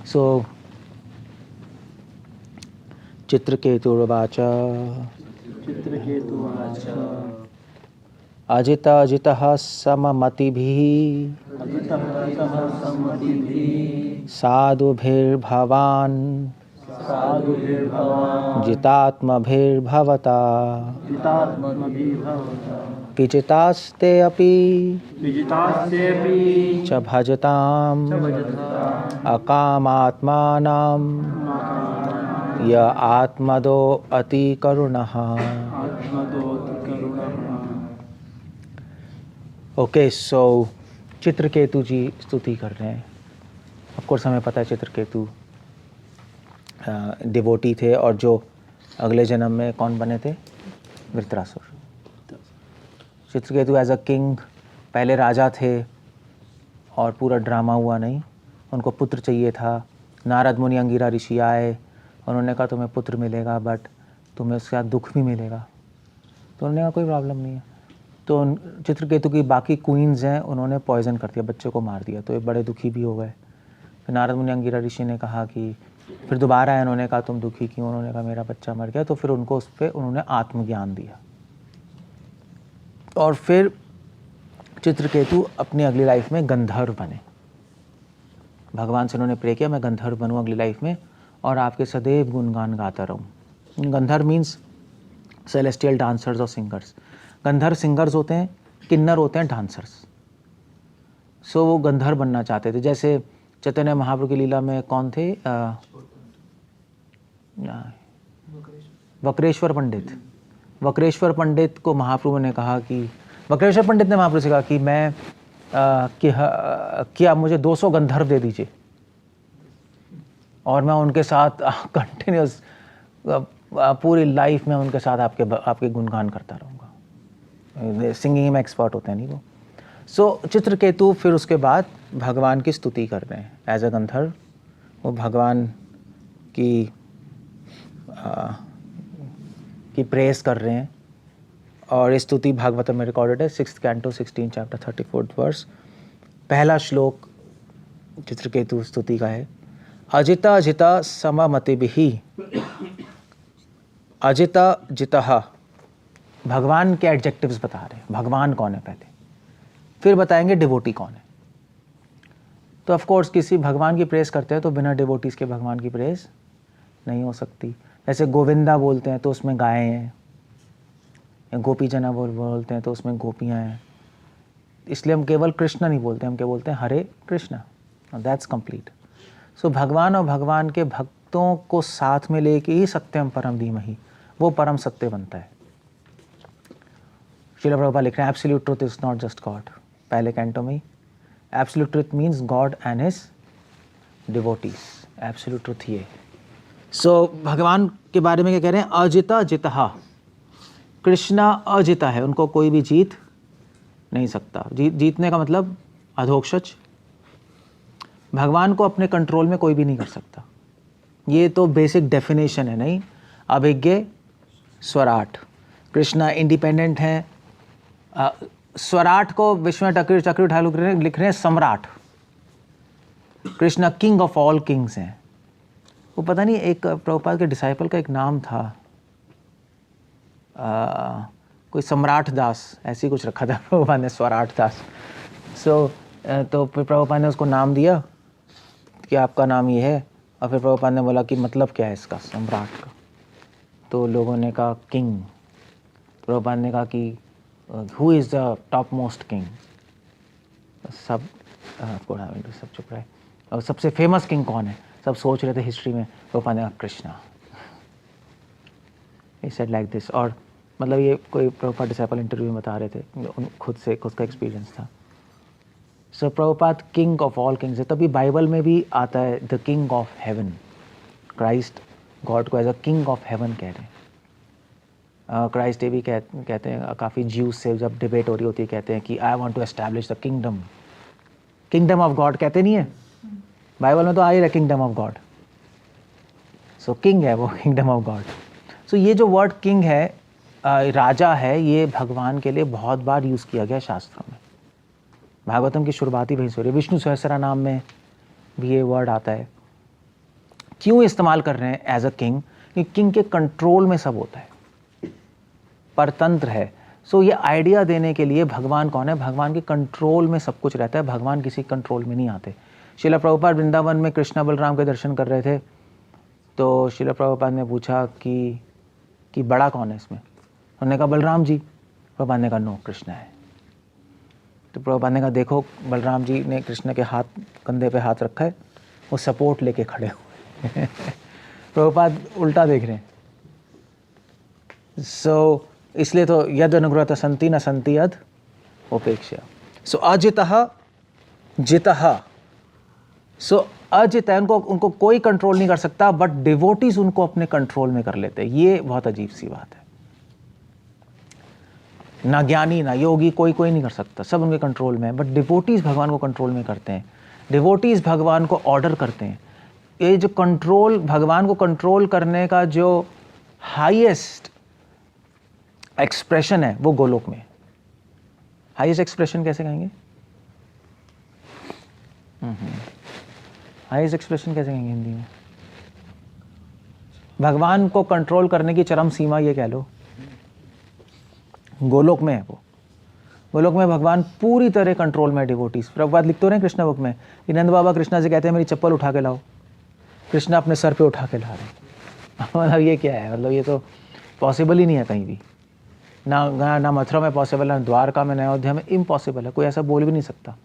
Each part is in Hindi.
सो चित्रकेतुर्वाच अजितः सममतिभिः साधुभिर्भवान् जितात्मभिर्भवता विजितास्ते अपि च भजताम् अकामात्मानां य आत्मदो अति करुणः। ओके, सो चित्रकेतु जी स्तुति कर रहे हैं। ऑफ कोर्स हमें पता है चित्रकेतु डिवोटी थे और जो अगले जन्म में कौन बने थे? Vritrasura. Chitraketu as a king पहले राजा थे और पूरा ड्रामा हुआ नहीं, उनको पुत्र चाहिए था। नारद मुनि अंगिरा ऋषि आए, उन्होंने कहा तुम्हें पुत्र मिलेगा बट तुम्हें उसके साथ दुख भी मिलेगा। तो उन्होंने कहा कोई प्रॉब्लम नहीं है। तो चित्रकेतु की बाकी क्वींस हैं, उन्होंने पॉइजन कर दिया, बच्चे को मार दिया, तो ये बड़े दुखी भी हो गए। फिर नारद मुनि अंगिरा ऋषि ने कहा कि फिर दोबारा आए, उन्होंने कहा तुम दुखी क्यों? उन्होंने कहा मेरा बच्चा मर गया। तो फिर उनको उस पर उन्होंने आत्मज्ञान दिया और फिर चित्रकेतु अपनी अगली लाइफ में गंधर्व बने। भगवान से उन्होंने प्रे किया मैं गंधर्व बनूं अगली लाइफ में और आपके सदैव गुणगान गाता रहूं। गंधर्व मीन्स सेलेस्टियल डांसर्स और सिंगर्स। गंधर्व सिंगर्स होते हैं, किन्नर होते हैं डांसर्स। सो वो गंधर्व बनना चाहते थे। जैसे चैतन्य महाप्रभु की लीला में कौन थे? वक्रेश्वर पंडित। वक्रेश्वर पंडित को महाप्रभु ने कहा कि वक्रेश्वर पंडित ने महाप्रभु से कहा कि मैं कि आप मुझे 200 गंधर्व दे दीजिए और मैं उनके साथ कंटिन्यूस पूरी लाइफ में उनके साथ आपके गुणगान करता रहूँगा। सिंगिंग में एक्सपर्ट होते हैं नहीं वो। सो चित्रकेतु फिर उसके बाद भगवान की स्तुति कर रहे हैं एज अ गंधर्व। वो भगवान की प्रेस कर रहे हैं और ये स्तुति भागवतम में रिकॉर्डेड है, 6th canto 16 chapter 34th verse. पहला श्लोक चित्रकेतु स्तुति का है, अजिता अजिता सममतिभिः। अजिता जितः, भगवान के एडजेक्टिव्स बता रहे हैं। भगवान कौन है पहले, फिर बताएंगे डिवोटी कौन है। तो ऑफ कोर्स किसी भगवान की प्रेस करते हैं तो बिना डिवोटीज के भगवान की प्रेस नहीं हो सकती। जैसे गोविंदा बोलते हैं तो उसमें गायें हैं, या गोपी जना बोलते हैं तो उसमें गोपियां हैं। इसलिए हम केवल कृष्ण नहीं बोलते, हम क्या बोलते हैं? Hare Krishna. That's complete. So भगवान और भगवान के भक्तों को साथ में लेके ही सत्यम परम धीमहि, वो परम सत्य बनता है। श्रील प्रभुपाद लिख रहे हैं absolute truth is not just God. पहले कैंटो में absolute truth means God and his devotees. Absolute truth ये। सो भगवान के बारे में क्या कह रहे हैं? अजिता जितः। कृष्णा अजिता है, उनको कोई भी जीत नहीं सकता। जीतने का मतलब अधोक्षज। भगवान को अपने कंट्रोल में कोई भी नहीं कर सकता। ये तो बेसिक डेफिनेशन है नहीं? अभिज्ञ स्वराट। कृष्णा इंडिपेंडेंट हैं। स्वराट को विश्व चक्र ठाकुर लिख रहे हैं सम्राट। Krishna king of all Kings हैं। वो पता नहीं एक प्रभुपाद के डिसाइपल का एक नाम था, कोई सम्राट दास ऐसी कुछ रखा था प्रभुपाद ने, स्वराट दास। तो फिर प्रभुपाद ने उसको नाम दिया कि आपका नाम ये है, और फिर प्रभुपाद ने बोला कि मतलब क्या है इसका, सम्राट का। तो लोगों ने कहा किंग। प्रभुपाद ने कहा कि who is the top most king. सब सब चुप रहे। और सबसे फेमस किंग कौन है? सब सोच रहे थे हिस्ट्री में। प्रभुपाद ने कहा Krishna. He said like this. और मतलब ये कोई प्रभुपाद डिसाइपल इंटरव्यू में बता रहे थे, खुद का एक्सपीरियंस था। So Prabhupada king of all kings है। तभी बाइबल में भी आता है the king of heaven. Christ God को as a king of heaven कह रहे हैं। क्राइस्ट ये भी कहते हैं, काफ़ी ज्यूज से जब डिबेट हो रही होती है कहते हैं कि I want to establish the kingdom of God. कहते नहीं है बाइबल में? तो आ ही रहा kingdom of God. So king है वो, किंगडम ऑफ गॉड। सो ये जो वर्ड किंग है, राजा है, ये भगवान के लिए बहुत बार यूज़ किया गया शास्त्रों में। भागवतम की शुरुआती वहीं से हो रही है। विष्णु सहस्त्र नाम में भी ये वर्ड आता है। क्यों इस्तेमाल कर रहे हैं एज अ किंग? कि किंग के कंट्रोल में सब होता है, परतंत्र है। सो ये आइडिया देने के लिए भगवान कौन है? भगवान के कंट्रोल में सब कुछ रहता है, भगवान किसी कंट्रोल में नहीं आते। श्रील प्रभुपाद वृंदावन में कृष्णा बलराम के दर्शन कर रहे थे, तो श्रील प्रभुपाद ने पूछा कि बड़ा कौन है इसमें? उन्होंने कहा बलराम जी। प्रभुपाद ने कहा नो, कृष्ण है। तो प्रभुपाद ने कहा देखो, बलराम जी ने कृष्ण के हाथ, कंधे पे हाथ रखा है, वो सपोर्ट लेके खड़े हुए प्रभुपाद उल्टा देख रहे हैं। सो इसलिए तो यद अनुग्रह संति न संति यद उपेक्षा। सो अजितः जितः, सो अजित है, उनको कोई कंट्रोल नहीं कर सकता, बट डिवोटीज उनको अपने कंट्रोल में कर लेते हैं। ये बहुत अजीब सी बात है। ना ज्ञानी ना योगी, कोई नहीं कर सकता, सब उनके कंट्रोल में है, बट डिवोटीज भगवान को कंट्रोल में करते हैं। डिवोटीज भगवान को ऑर्डर करते हैं। ये जो कंट्रोल, भगवान को कंट्रोल करने का जो हाईएस्ट एक्सप्रेशन है वो गोलोक में। हाईएस्ट एक्सप्रेशन कैसे कहेंगे? हाईएस्ट एक्सप्रेशन कैसे कहेंगे हिंदी में? भगवान को कंट्रोल करने की चरम सीमा ये कह लो, गोलोक में है वो। गोलोक में भगवान पूरी तरह कंट्रोल में है डिवोटीज। प्रभुपाद लिख तो रहे हैं कृष्णा बुक में कि नंद बाबा कृष्णा से कहते हैं मेरी चप्पल उठा के लाओ, कृष्णा अपने सर पे उठा के ला रहे हैं। मतलब ये क्या है? मतलब ये तो पॉसिबल ही नहीं है कहीं भी, ना मथुरा में पॉसिबल है, ना द्वारका में, ना अयोध्या में, इम्पॉसिबल है, कोई ऐसा बोल भी नहीं सकता।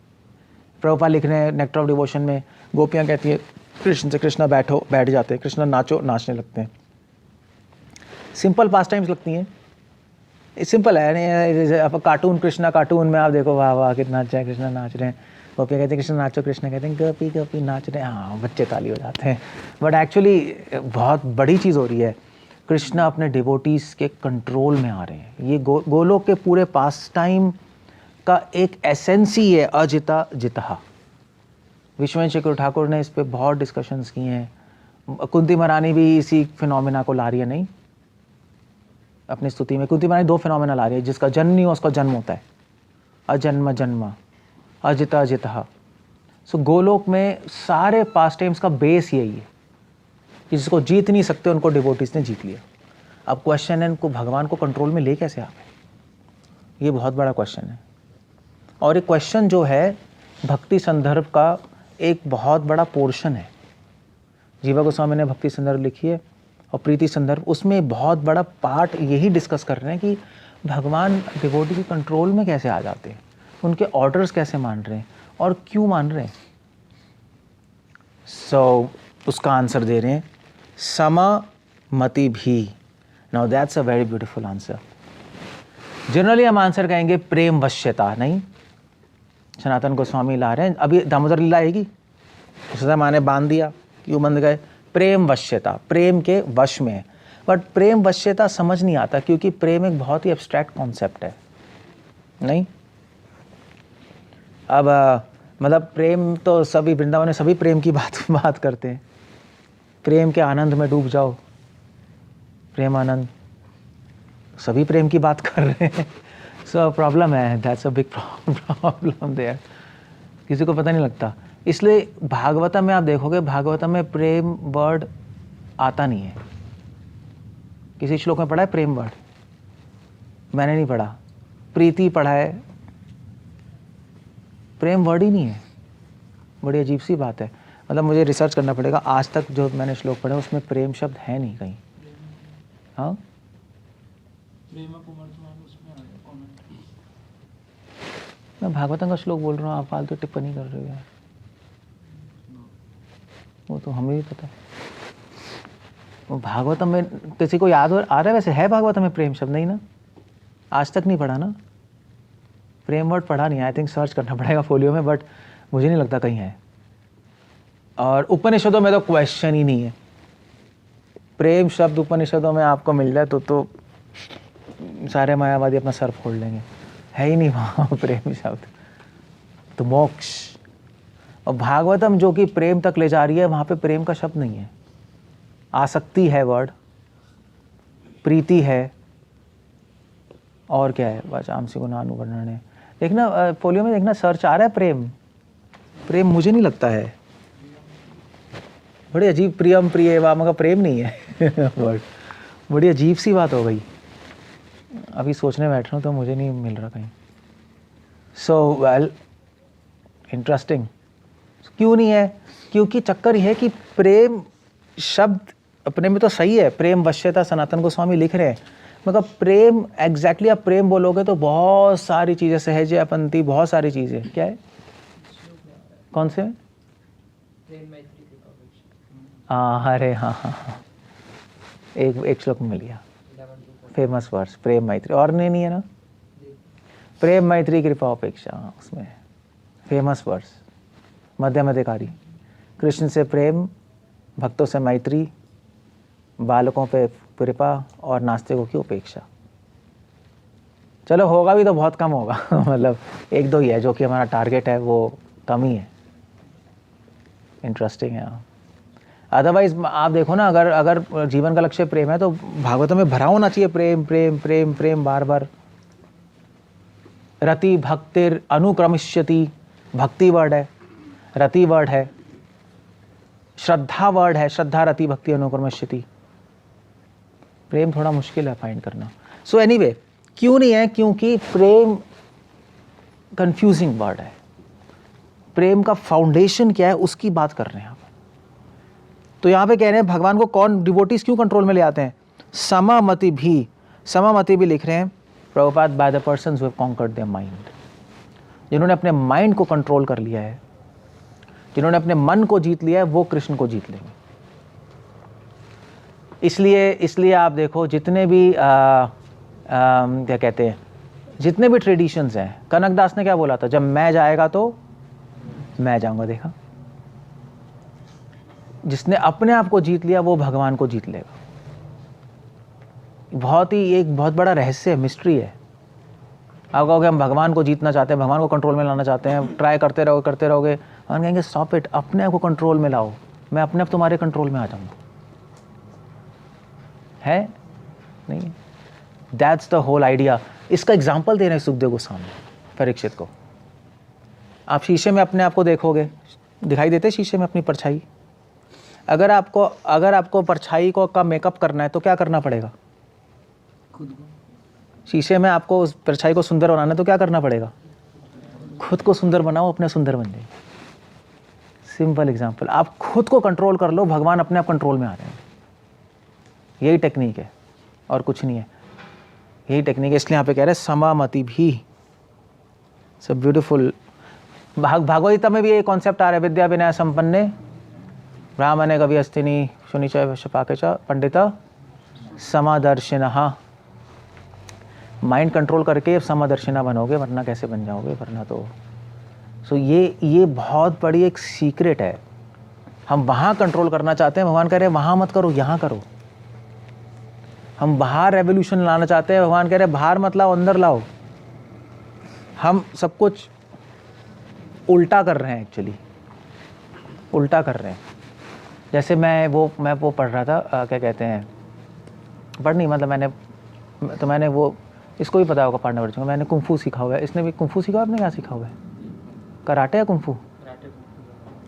प्रभुपाद लिख रहे हैं नेक्टर ऑफ डिवोशन में, गोपियाँ कहती हैं कृष्ण से, कृष्णा बैठो, बैठ जाते हैं, कृष्णा नाचो, नाचने लगते हैं। सिंपल पास टाइम्स लगती हैं, सिंपल है। अब कार्टून, कृष्णा कार्टून में आप देखो, वाह वाह कितना अच्छा है, कृष्णा नाच रहे हैं, गोपियाँ कहते हैं कृष्ण नाचो, कृष्ण कहते हैं गोपी गोपी नाच रहे हैं, हाँ बच्चे ताली हो जाते हैं। बट एक्चुअली बहुत बड़ी चीज़ हो रही है, कृष्ण अपने डिवोटीज़ के कंट्रोल में आ रहे हैं। ये गोलोक के पूरे पास टाइम का एक एसेंस ही है अजिता जितहा। विश्वेश ठाकुर ने इस पर बहुत डिस्कशंस किए हैं। कुंती महारानी भी इसी फिनोमिना को ला रही है, नहीं अपनी स्तुति में। कुंती महारानी 2 फिनोमिना ला रही है, जिसका जन्म नहीं हो उसका जन्म होता है, अजन्म जन्म, अजिता अजितः। सो गोलोक में सारे पास टाइम्स का बेस यही है कि जिसको जीत नहीं सकते उनको डिवोटीज ने जीत लिया। अब क्वेश्चन है इनको भगवान को कंट्रोल में ले कैसे आ गए? ये बहुत बड़ा क्वेश्चन है। और ये क्वेश्चन जो है भक्ति संदर्भ का एक बहुत बड़ा पोर्शन है। जीवा गोस्वामी ने भक्ति संदर्भ लिखी है और प्रीति संदर्भ, उसमें बहुत बड़ा पार्ट यही डिस्कस कर रहे हैं कि भगवान डिवोटी के कंट्रोल में कैसे आ जाते हैं, उनके ऑर्डर्स कैसे मान रहे हैं और क्यों मान रहे हैं। सो उसका आंसर दे रहे हैं सममति भी। Now that's a very beautiful answer. Generally हम आंसर कहेंगे प्रेम वश्यता, नहीं, सनातन गोस्वामी ला रहे हैं। अभी दामोदर लीला आएगी, उसने माने बांध दिया, क्यों बंध गए? प्रेम वश्यता, प्रेम के वश में है। बट प्रेम वश्यता समझ नहीं आता, क्योंकि प्रेम एक बहुत ही एब्स्ट्रैक्ट कॉन्सेप्ट है, नहीं। अब मतलब प्रेम तो सभी, वृंदावन में सभी प्रेम की बात करते हैं, प्रेम के आनंद में डूब जाओ, प्रेम आनंद, सभी प्रेम की बात कर रहे हैं। सो प्रॉब्लम है, that's a big problem there, किसी को पता नहीं लगता। इसलिए भागवतम में आप देखोगे, भागवतम में प्रेम वर्ड आता नहीं है। किसी श्लोक में पढ़ा है प्रेम वर्ड? मैंने नहीं पढ़ा। प्रीति पढ़ा है, प्रेम वर्ड ही नहीं है। बड़ी अजीब सी बात है। मतलब मुझे रिसर्च करना पड़ेगा, आज तक जो मैंने श्लोक पढ़े उसमें प्रेम शब्द है नहीं कहीं। हाँ, मैं भागवतम का श्लोक बोल रहा हूँ, आप फालतू टिप्पणी कर रहे हो यार, वो तो हमें भी पता है। वो भागवतम में किसी को याद आ रहा है वैसे? है भागवतम में प्रेम शब्द? नहीं ना, आज तक नहीं पढ़ा ना, प्रेम वर्ड पढ़ा नहीं। आई थिंक सर्च करना पड़ेगा फोलियो में, बट मुझे नहीं लगता कहीं है। और उपनिषदों में तो क्वेश्चन ही नहीं है। प्रेम शब्द उपनिषदों में आपको मिल जाए तो सारे मायावादी अपना सर फोड़ लेंगे, है ही नहीं वहाँ प्रेम शब्द। तो मोक्ष और भागवतम जो कि प्रेम तक ले जा रही है, वहाँ पे प्रेम का शब्द नहीं है। आसक्ति है वर्ड, प्रीति है, और क्या है? वाचांसी गुणानुवर्णन है। देखना फोलियो में, देखना सर्च आ रहा है प्रेम। प्रेम मुझे नहीं लगता है। बड़ी अजीब, प्रियम प्रिय वा, मगर प्रेम नहीं है वर्ड। बड़ी अजीब सी बात हो गई। अभी सोचने बैठ रहा हूँ तो मुझे नहीं मिल रहा कहीं। So well interesting. क्यों नहीं है? क्योंकि चक्कर यह है कि प्रेम शब्द अपने में तो सही है, प्रेम वश्यता सनातन गोस्वामी लिख रहे हैं, मगर प्रेम एग्जैक्टली आप प्रेम बोलोगे तो बहुत सारी चीज़ें, सहज अपंती, बहुत सारी चीज़ें। क्या है? कौन से? हाँ, अरे हाँ हाँ हाँ, एक श्लोक में मिल गया, फेमस वर्स, प्रेम मैत्री। और नहीं है ना, प्रेम मैत्री कृपा उपेक्षा, उसमें फेमस वर्स, मध्यम अधिकारी। कृष्ण से प्रेम, भक्तों से मैत्री, बालकों पे कृपा और नास्तिकों की उपेक्षा। चलो होगा भी तो बहुत कम होगा मतलब एक दो ही है जो कि हमारा टारगेट है, वो कम ही है। इंटरेस्टिंग है। अदरवाइज आप देखो ना, अगर जीवन का लक्ष्य प्रेम है तो भागवतों में भरा होना चाहिए प्रेम प्रेम प्रेम प्रेम बार बार। रति भक्तिर अनुक्रमिष्यति, भक्ति वर्ड है, रति वर्ड है, श्रद्धा वर्ड है, श्रद्धा रति भक्ति अनुक्रमिष्यति। प्रेम थोड़ा मुश्किल है फाइंड करना। सो एनीवे, क्यों नहीं है? क्योंकि प्रेम कंफ्यूजिंग वर्ड है। प्रेम का फाउंडेशन क्या है उसकी बात कर रहे हैं आप। तो यहाँ पे कह रहे हैं भगवान को कौन, डिवोटीज क्यों कंट्रोल में ले आते हैं? समामति भी लिख रहे हैं Prabhupada, by the persons who have conquered their mind, जिन्होंने अपने माइंड को कंट्रोल कर लिया है, जिन्होंने अपने मन को जीत लिया है, वो कृष्ण को जीत लेंगे। इसलिए आप देखो जितने भी क्या कहते हैं, जितने भी ट्रेडिशंस हैं, कनकदास ने क्या बोला था? जब मैं जाएगा तो मैं जाऊंगा। देखा, जिसने अपने आप को जीत लिया वो भगवान को जीत लेगा। एक बहुत बड़ा रहस्य है, मिस्ट्री है। आप कहोगे हम भगवान को जीतना चाहते हैं, भगवान को कंट्रोल में लाना चाहते हैं, ट्राई करते रहोगे, हम कहेंगे स्टॉप इट, अपने आप को कंट्रोल में लाओ, मैं अपने आप तुम्हारे कंट्रोल में आ जाऊंगा। है नहीं? That's the whole idea. इसका एग्जाम्पल दे रहे हैं सुखदेव गोस्वामी परीक्षित को। आप शीशे में अपने आप को देखोगे, दिखाई देते शीशे में अपनी परछाई? अगर आपको परछाई को का मेकअप करना है तो क्या करना पड़ेगा? खुद को शीशे में आपको उस परछाई को सुंदर बनाना है तो क्या करना पड़ेगा? खुद को सुंदर बनाओ, अपने सुंदर बन जाए। सिंपल एग्जांपल, आप खुद को कंट्रोल कर लो, भगवान अपने आप कंट्रोल में आ रहे हैं। यही टेक्निक है और कुछ नहीं है, यही टेक्निक है। इसलिए यहाँ पे कह रहे हैं समामति भी, सब ब्यूटीफुल। भागवत गीता में भी ये कॉन्सेप्ट आ रहा है, विद्या विनय संपन्ने ब्राह्मणे कवि अस्तिनी शुनिच शपाके च पंडित समादर्शिनः। माइंड कंट्रोल करके समादर्शिना बनोगे, वरना कैसे बन जाओगे? वरना तो सो ये बहुत बड़ी एक सीक्रेट है। हम वहाँ कंट्रोल करना चाहते हैं, भगवान कह रहे हैं वहाँ मत करो, यहाँ करो। हम बाहर रेवोल्यूशन लाना चाहते हैं, भगवान कह रहे हैं बाहर मत लाओ, अंदर लाओ। हम सब कुछ उल्टा कर रहे हैं, एक्चुअली उल्टा कर रहे हैं। जैसे मैं वो पढ़ रहा था, क्या कहते हैं, पढ़ नहीं मतलब मैंने वो, इसको भी पता होगा पार्टनर वर्जन, मैंने कुंफू सीखा हुआ है। इसने भी कुंफू सीखा, आपने क्या सीखा हुआ है? कराटे या कुंफू?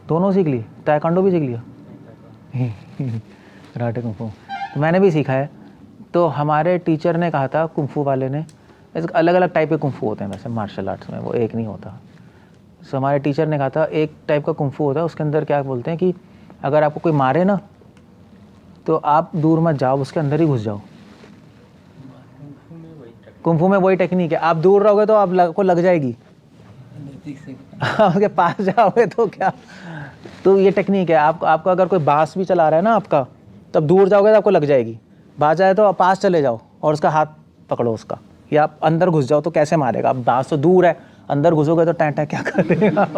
दोनों सीख लिए? ताइक्वांडो भी सीख लिया? कराटे कुंफू तो मैंने भी सीखा है। तो हमारे टीचर ने कहा था, कुंफू वाले ने, अलग अलग टाइप के कुंफू होते हैं वैसे मार्शल आर्ट्स में, वो एक नहीं होता। सो हमारे टीचर ने कहा था एक टाइप का कुंफू होता है, उसके अंदर क्या बोलते हैं कि अगर आपको कोई मारे ना तो आप दूर मत जाओ, उसके अंदर ही घुस जाओ। कुंफू में वही टेक्निक है, आप दूर रहोगे तो आपको लग जाएगी, आपके पास जाओगे तो क्या। तो ये टेक्निक है। आपको अगर कोई बांस भी चला रहा है ना आपका, तब दूर जाओगे तो आपको लग जाएगी। बांस जाए तो पास चले जाओ और उसका हाथ पकड़ो उसका, या आप अंदर घुस जाओ तो कैसे मारेगा? अब बांस तो दूर है, अंदर घुसोगे तो टैं क्या करेगा?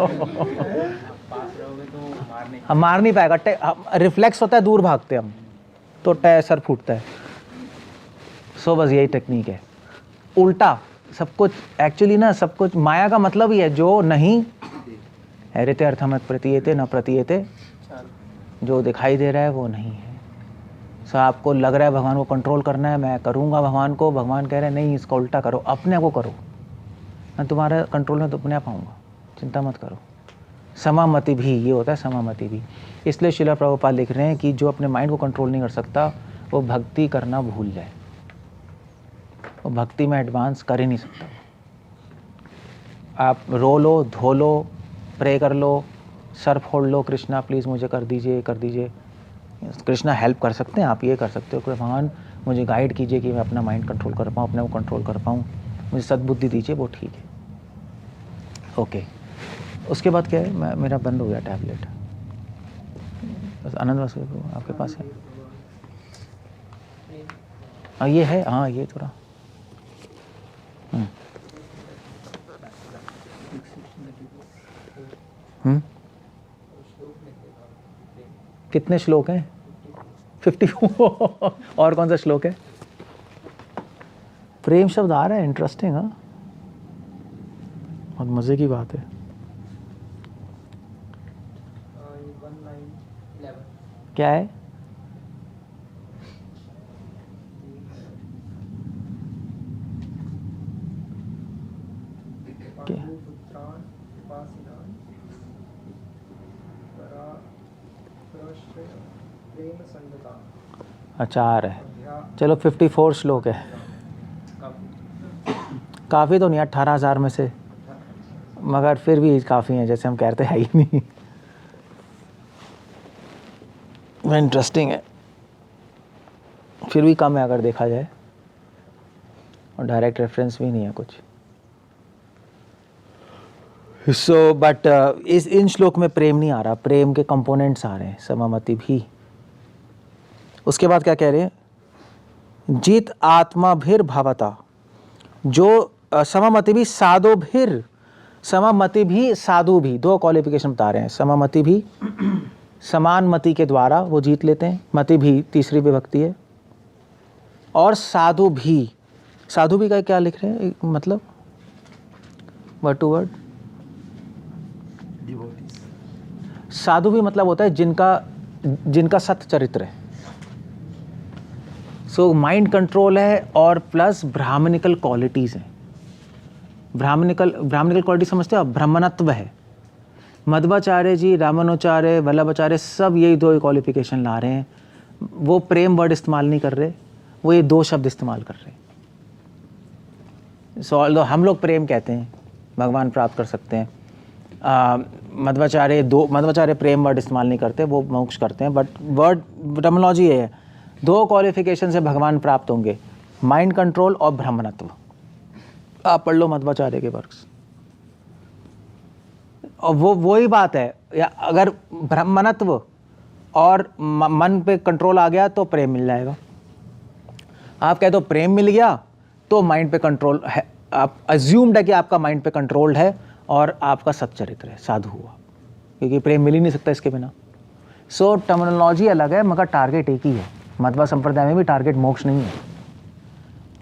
हम मार नहीं पाएगा, रिफ्लेक्स होता है, दूर भागते हम तो सर फूटता है। सो बस यही टेक्निक है, उल्टा सब कुछ। एक्चुअली ना सब कुछ माया का मतलब ही है जो नहीं है, ऋते अर्थमत प्रतीयते न प्रतीयते, जो दिखाई दे रहा है वो नहीं है। सो आपको लग रहा है भगवान को कंट्रोल करना है, मैं करूँगा भगवान को, भगवान कह रहे हैं नहीं, इसका उल्टा करो, अपने आप को करो, मैं तुम्हारे कंट्रोल में तो अपने आप आऊँगा, चिंता मत करो। समामति भी, ये होता है समामति भी। इसलिए श्रील प्रभुपाद लिख रहे हैं कि जो अपने माइंड को कंट्रोल नहीं कर सकता वो भक्ति करना भूल जाए, वो भक्ति में एडवांस कर ही नहीं सकता। आप रो लो, धो लो, प्रे कर लो, सर फोड़ लो, कृष्णा प्लीज़ मुझे कर दीजिए, कर दीजिए। कृष्णा हेल्प कर सकते हैं, आप ये कर सकते हो कि भगवान मुझे गाइड कीजिए कि मैं अपना माइंड कंट्रोल कर पाऊँ, अपने को कंट्रोल कर पाऊँ, मुझे सद्बुद्धि दीजिए, वो ठीक है। ओके, उसके बाद क्या है, मेरा बंद हो गया टैबलेट। बस आनंद वासु आपके पास है? हाँ ये है, हाँ ये थोड़ा कितने श्लोक हैं? 50 और कौन सा श्लोक है? प्रेम शब्द आ रहा है, इंटरेस्टिंग। हाँ, बहुत मजे की बात है। क्या है? क्या? अच्छा आ रहा है, चलो 54 श्लोक है, काफ़ी तो नहीं, 18,000 में से, मगर फिर भी काफ़ी हैं, जैसे हम कहते हैं ही नहीं। इंटरेस्टिंग है, फिर भी कम है अगर देखा जाए, और डायरेक्ट रेफरेंस भी नहीं है कुछ। सो बट इन श्लोक में प्रेम नहीं आ रहा, प्रेम के कंपोनेंट्स आ रहे हैं, समामति भी। उसके बाद क्या कह रहे हैं? जित आत्मा भीर भवता, जो समामति भी साधु भीर, समामति भी साधु भी, दो क्वालिफिकेशन बता रहे हैं। समामति भी समान मति के द्वारा वो जीत लेते हैं, मति भी तीसरी विभक्ति है, और साधु भी, साधु भी का क्या लिख रहे हैं मतलब वर्ड टू वर्ड? साधु भी मतलब होता है जिनका सत चरित्र है। सो माइंड कंट्रोल है और प्लस ब्राह्मणिकल क्वालिटीज हैं। ब्राह्मणिकल क्वालिटी समझते हो? ब्राह्मणत्व है। मध्वाचार्य जी, रामानुचार्य, वल्लभाचार्य सब यही दो क्वालिफिकेशन ला रहे हैं। वो प्रेम वर्ड इस्तेमाल नहीं कर रहे, वो ये दो शब्द इस्तेमाल कर रहे हैं। सो हम लोग प्रेम कहते हैं, भगवान प्राप्त कर सकते हैं। मध्वाचार्य प्रेम वर्ड इस्तेमाल नहीं करते, वो मोक्ष करते हैं। बट वर्ड टर्मिनोलॉजी है, दो क्वालिफिकेशन से भगवान प्राप्त होंगे, माइंड कंट्रोल और ब्रह्मणत्व। आप पढ़ लो मध्वाचार्य के वर्क्स, और वही बात है। या अगर ब्रह्मणत्व और मन पे कंट्रोल आ गया तो प्रेम मिल जाएगा। आप कह दो प्रेम मिल गया तो माइंड पे कंट्रोल है, आप अज्यूम्ड है कि आपका माइंड पे कंट्रोल्ड है और आपका सच्चरित्र है, साधु हुआ, क्योंकि प्रेम मिल ही नहीं सकता इसके बिना। सो टर्मिनोलॉजी अलग है मगर टारगेट एक ही है। मध्वा संप्रदाय में भी टारगेट मोक्ष नहीं है।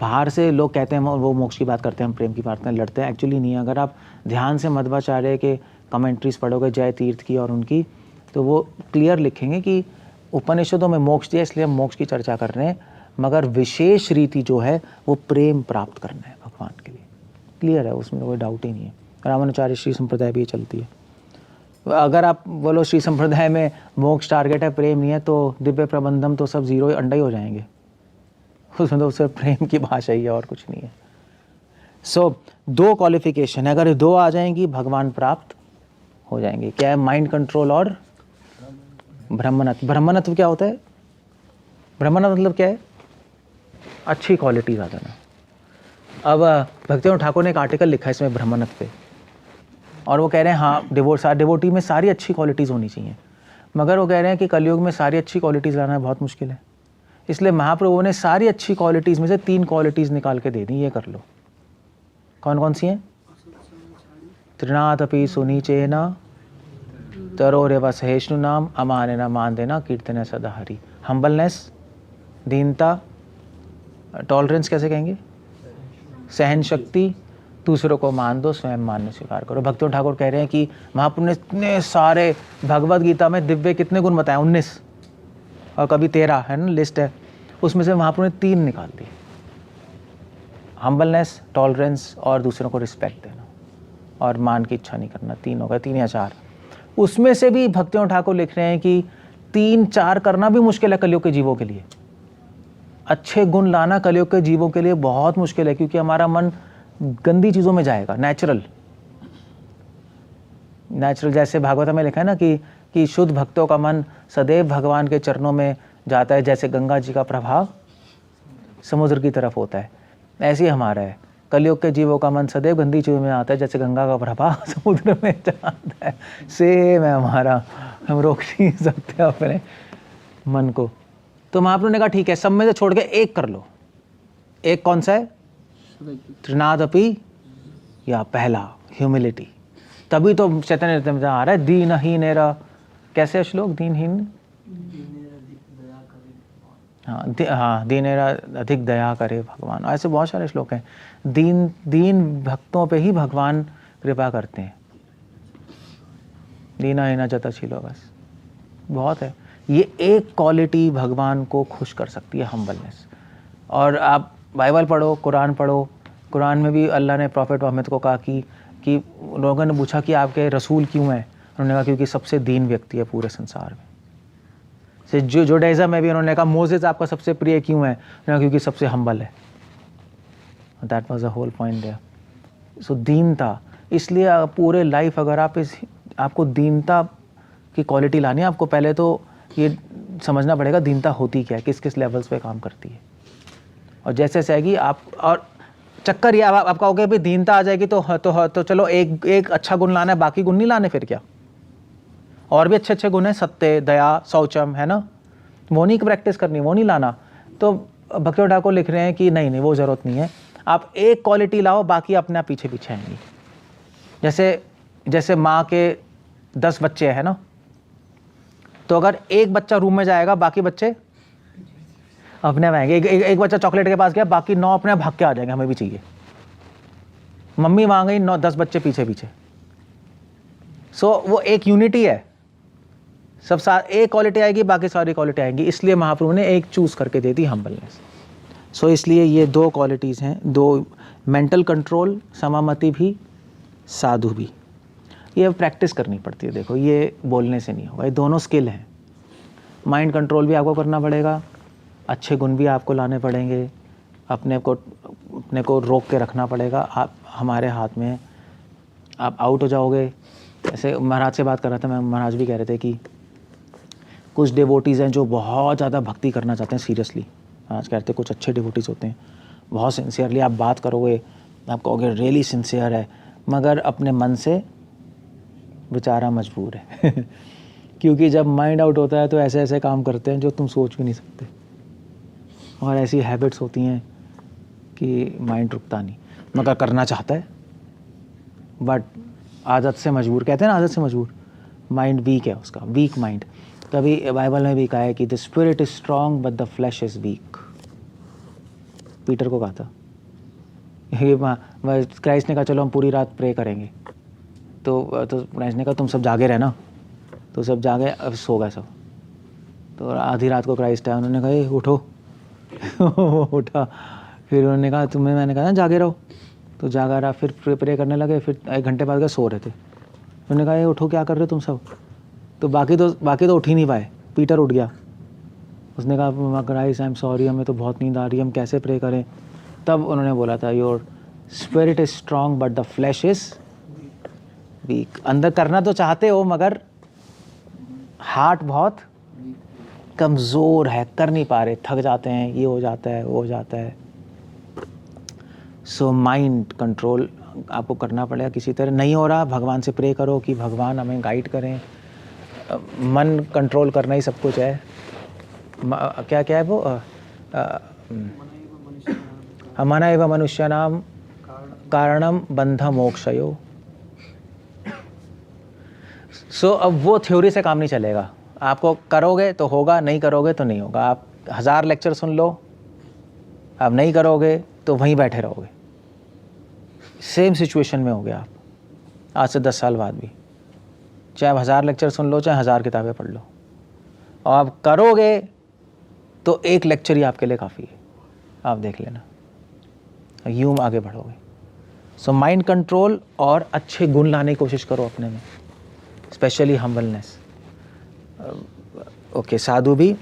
बाहर से लोग कहते हैं वो मोक्ष की बात करते हैं, हम प्रेम की बात करते हैं, लड़ते हैं, एक्चुअली नहीं है। अगर आप ध्यान से मध्वाचार्य के कमेंट्रीज पढ़ोगे, जय तीर्थ की और उनकी, तो वो क्लियर लिखेंगे कि उपनिषदों में मोक्ष दिया, इसलिए हम मोक्ष की चर्चा कर रहे हैं, मगर विशेष रीति जो है वो प्रेम प्राप्त करना है भगवान के लिए। क्लियर है, उसमें कोई डाउट ही नहीं है। रामानुचार्य श्री संप्रदाय भी ये चलती है। अगर आप बोलो श्री संप्रदाय में मोक्ष टारगेट है, प्रेम नहीं है, तो दिव्य प्रबंधम तो सब जीरो अंडा ही हो जाएंगे। उसमें तो सिर्फ प्रेम की भाषा ही है और कुछ नहीं है। सो दो क्वालिफिकेशन है, अगर दो आ जाएंगी भगवान प्राप्त हो जाएंगे। क्या है? माइंड कंट्रोल और ब्रह्मणत्व। ब्रह्मणत्व क्या होता है? ब्रह्मणत्व मतलब क्या है? अच्छी क्वालिटीज आ जाना। अब भक्तिवेदांत ठाकुर ने एक आर्टिकल लिखा है इसमें ब्रह्मणत्व पे, और वो कह रहे हैं हाँ डिवोटी में सारी अच्छी क्वालिटीज़ होनी चाहिए, मगर वो कह रहे हैं कि कलयुग में सारी अच्छी क्वालिटीज़ लाना बहुत मुश्किल है। इसलिए महाप्रभु ने सारी अच्छी क्वालिटीज़ में से 3 क्वालिटीज़ निकाल के दे दी, ये कर लो। कौन कौन सी हैं? त्रिनाथपि सुनीचेन तरोरेव सहिष्णु नाम अमानेन मान देना कीर्तन सदा हरि। हम्बलनेस, दीनता, टॉलरेंस कैसे कहेंगे? सहन शक्ति, दूसरों को मान दो, स्वयं मानने स्वीकार करो। भक्तिवेदांत ठाकुर कह रहे हैं कि महाप्रभु ने इतने सारे भगवद गीता में दिव्य कितने गुण बताए? 19 और कभी 13 है ना, लिस्ट है। उसमें से महाप्रभु ने 3 निकाल दिए, हम्बलनेस, टॉलरेंस और दूसरों को रिस्पेक्ट देना और मान की इच्छा नहीं करना। 3 हो गए, 3 या 4। उसमें से भी भक्तियों ठाकुर लिख रहे हैं कि 3-4 करना भी मुश्किल है कलयुग के जीवों के लिए। अच्छे गुण लाना कलयुग के जीवों के लिए बहुत मुश्किल है, क्योंकि हमारा मन गंदी चीज़ों में जाएगा। नेचुरल जैसे भागवत में लिखा है ना कि शुद्ध भक्तों का मन सदैव भगवान के चरणों में जाता है, जैसे गंगा जी का प्रभाव समुद्र की तरफ होता है। ऐसे ही हमारा है, कलयुग के जीवों का मन सदैव गंदी चीज़ों में आता है, जैसे गंगा का प्रभाव समुद्र में जाता है। सेम है हमारा, हम रोक नहीं सकते अपने मन को। तो महाप्रभु ने कहा ठीक है, सब में से छोड़ के एक कर लो। एक कौन सा है? त्रिनादपि, या पहला ह्यूमिलिटी। तभी तो चैतन्य चरितामृत में आ रहा है दीनहीनेरा, कैसे श्लोक? दीनहीन, हाँ दीनेरा अधिक दया करे भगवान। ऐसे बहुत सारे श्लोक हैं। दीन भक्तों पे ही भगवान कृपा करते हैं। दीनहीना जतशीलो, बस बहुत है। ये एक क्वालिटी भगवान को खुश कर सकती है, हम्बलनेस। और आप बाइबल पढ़ो, कुरान पढ़ो, कुरान में भी अल्लाह ने प्रॉफेट मोहम्मद को कहा कि लोगों ने पूछा कि आपके रसूल क्यों हैं? उन्होंने कहा क्योंकि सबसे दीन व्यक्ति है पूरे संसार में। से जुडाइज़म में भी उन्होंने कहा मोसेस आपका सबसे प्रिय क्यों है? उन्होंने कहा क्योंकि सबसे हम्बल है। That was the whole point there. So दीनता, इसलिए पूरे लाइफ अगर आप आपको दीनता की क्वालिटी लानी है, आपको पहले तो ये समझना पड़ेगा दीनता होती क्या है, किस किस लेवल्स पे काम करती है। और जैसे जैसे आएगी आप, और चक्कर ये आप कहोगे भाई दीनता आ जाएगी तो चलो एक अच्छा गुण लाना है, बाकी गुण नहीं लाने, फिर क्या? और भी अच्छे अच्छे गुण हैं, सत्य, दया, शौचम, है ना, वो नहीं प्रैक्टिस करनी, वो नहीं लाना। तो भक्ति ठाकुर लिख रहे हैं कि नहीं वो ज़रूरत नहीं है, आप एक क्वालिटी लाओ, बाकी अपने आप पीछे पीछे आएंगी। जैसे माँ के 10 बच्चे हैं ना, तो अगर एक बच्चा रूम में जाएगा, बाकी बच्चे अपने आप आएंगे। एक बच्चा चॉकलेट के पास गया, बाकी 9 अपने आप भाग के आ जाएंगे, हमें भी चाहिए। मम्मी वहाँ गई, 9-10 बच्चे पीछे पीछे। सो वो एक यूनिटी है, सब साथ एक क्वालिटी आएगी, बाकी सारी क्वालिटी आएंगी। इसलिए महाप्रभु ने एक चूज करके दे दी, हम्बलनेस। सो इसलिए ये 2 क्वालिटीज़ हैं, 2, मेंटल कंट्रोल, समामति भी, साधु भी। ये प्रैक्टिस करनी पड़ती है। देखो ये बोलने से नहीं होगा, ये दोनों स्किल हैं। माइंड कंट्रोल भी आपको करना पड़ेगा, अच्छे गुण भी आपको लाने पड़ेंगे, अपने को रोक के रखना पड़ेगा। आप हमारे हाथ में, आप आउट हो जाओगे। ऐसे महाराज से बात कर रहा था मैं, महाराज भी कह रहे थे कि कुछ डिवोटीज़ हैं जो बहुत ज़्यादा भक्ति करना चाहते हैं सीरियसली। महाराज कहते हैं कुछ अच्छे डिवोटीज़ होते हैं, बहुत सिंसियरली आप बात करोगे, आप कहोगे रियली सिंसियर है, मगर अपने मन से बेचारा मजबूर है क्योंकि जब माइंड आउट होता है तो ऐसे ऐसे काम करते हैं जो तुम सोच भी नहीं सकते, और ऐसी हैबिट्स होती हैं कि माइंड रुकता नहीं, मगर करना चाहता है, बट आदत से मजबूर। कहते हैं ना आदत से मजबूर, माइंड वीक है उसका, वीक माइंड। तभी बाइबल में भी कहा है कि the spirit is strong but the flash is weak. Peter को कहा था, क्राइस्ट ने कहा चलो हम पूरी रात प्रे करेंगे, तो क्राइस्ट ने कहा तुम सब जागे रहना, तो सब जागे, अब सो गए सब। तो आधी रात को क्राइस्ट आया, उन्होंने कहा ए उठो उठा। फिर उन्होंने कहा तुम्हें, मैंने कहा ना जागे रहो, तो जागा रहा। फिर प्रे करने लगे, फिर 1 घंटे बाद गए, सो रहे थे। उन्होंने कहा ये उठो, क्या कर रहे हो तुम सब? तो बाकी तो उठ ही नहीं पाए। पीटर उठ गया, उसने कहा क्राइस्ट आई एम सॉरी, हमें तो बहुत नींद आ रही है, हम कैसे प्रे करें? तब उन्होंने बोला था your spirit is strong but the flash is weak. अंदर करना तो चाहते हो, मगर हार्ट बहुत कमज़ोर है, कर नहीं पा रहे, थक जाते हैं, ये हो जाता है, वो हो जाता है। सो माइंड कंट्रोल आपको करना पड़ेगा किसी तरह। नहीं हो रहा, भगवान से प्रे करो कि भगवान हमें गाइड करें। मन कंट्रोल करना ही सब कुछ है। क्या है वो, मना एव मनुष्याणाम कारणम बंध मोक्षयो। सो अब वो थ्योरी से काम नहीं चलेगा। आपको करोगे तो होगा, नहीं करोगे तो नहीं होगा। आप 1000 लेक्चर सुन लो, आप नहीं करोगे तो वहीं बैठे रहोगे। सेम सिचुएशन में हो गया आप आज से 10 साल बाद भी, चाहे आप 1000 लेक्चर सुन लो, चाहे 1000 किताबें पढ़ लो, और आप करोगे तो 1 लेक्चर ही आपके लिए काफ़ी है। आप देख लेना, यूं आगे बढ़ोगे। सो माइंड कंट्रोल और अच्छे गुण लाने की कोशिश करो अपने में, स्पेशली हम्बलनेस। ओके, साधु भी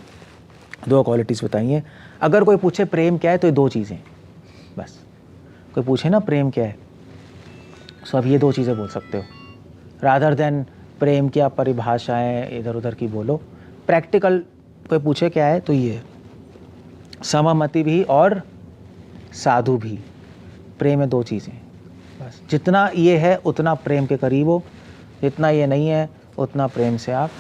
2 क्वालिटीज़ बताई हैं। अगर कोई पूछे प्रेम क्या है तो ये 2 चीज़ें बस। कोई पूछे ना प्रेम क्या है, सो अब ये 2 चीज़ें बोल सकते हो, रादर देन प्रेम की आप परिभाषाएं इधर उधर की बोलो। प्रैक्टिकल कोई पूछे क्या है तो ये सममति भी और साधु भी, प्रेम में 2 चीज़ें बस। जितना ये है उतना प्रेम के करीब हो, जितना ये नहीं है उतना प्रेम से आप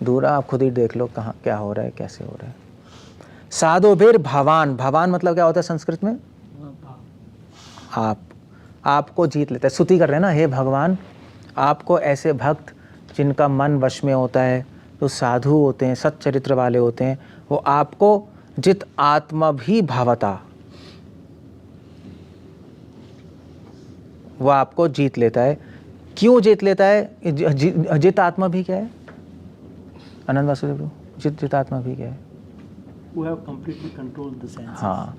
दूर। आप खुद ही देख लो कहाँ क्या हो रहा है, कैसे हो रहा है। साधुभिर भवान, भवान मतलब क्या होता है संस्कृत में? आपको जीत लेता है। स्तुति कर रहे हैं ना, हे भगवान आपको ऐसे भक्त जिनका मन वश में होता है, जो साधु होते हैं, सच्चरित्र वाले होते हैं, वो आपको जित आत्मा भी भावता, वो आपको जीत लेता है। क्यों जीत लेता है? जित आत्मा भी क्या है आनंद वासुदेव प्रभु? जित आत्मा भी क्या है? Who have completely controlled the senses. हाँ,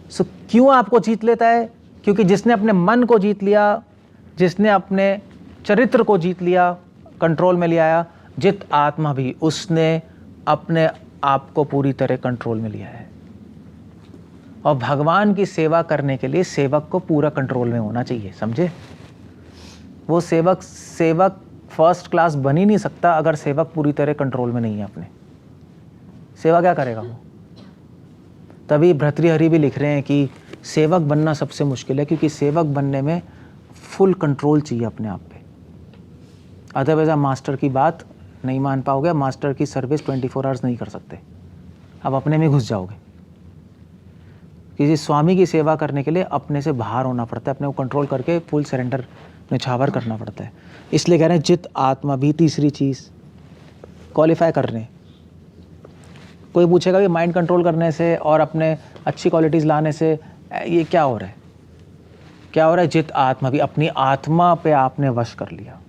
सो क्यों आपको जीत लेता है? क्योंकि जिसने अपने मन को जीत लिया, जिसने अपने चरित्र को जीत लिया, कंट्रोल में ले आया, जित आत्मा भी, उसने अपने आप को पूरी तरह कंट्रोल में लिया है। और भगवान की सेवा करने के लिए सेवक को पूरा कंट्रोल में होना चाहिए, समझे? वो सेवक फर्स्ट क्लास बन ही नहीं सकता अगर सेवक पूरी तरह कंट्रोल में नहीं है अपने। सेवा क्या करेगा वो? तभी भर्तृहरि भी लिख रहे हैं कि सेवक बनना सबसे मुश्किल है, क्योंकि सेवक बनने में फुल कंट्रोल चाहिए अपने आप पे। अदरवाइज आप मास्टर की बात नहीं मान पाओगे, मास्टर की सर्विस 24 आवर्स नहीं कर सकते, आप अपने में घुस जाओगे। किसी स्वामी की सेवा करने के लिए अपने से बाहर होना पड़ता है, अपने को कंट्रोल करके फुल सरेंडर निछावर करना पड़ता है। इसलिए कह रहे हैं जित आत्मा भी, तीसरी चीज़ क्वालिफाई कर रहे हैं। कोई पूछेगा कि माइंड कंट्रोल करने से और अपने अच्छी क्वालिटीज़ लाने से ये क्या हो रहा है? क्या हो रहा है? जित आत्मा भी, अपनी आत्मा पे आपने वश कर लिया,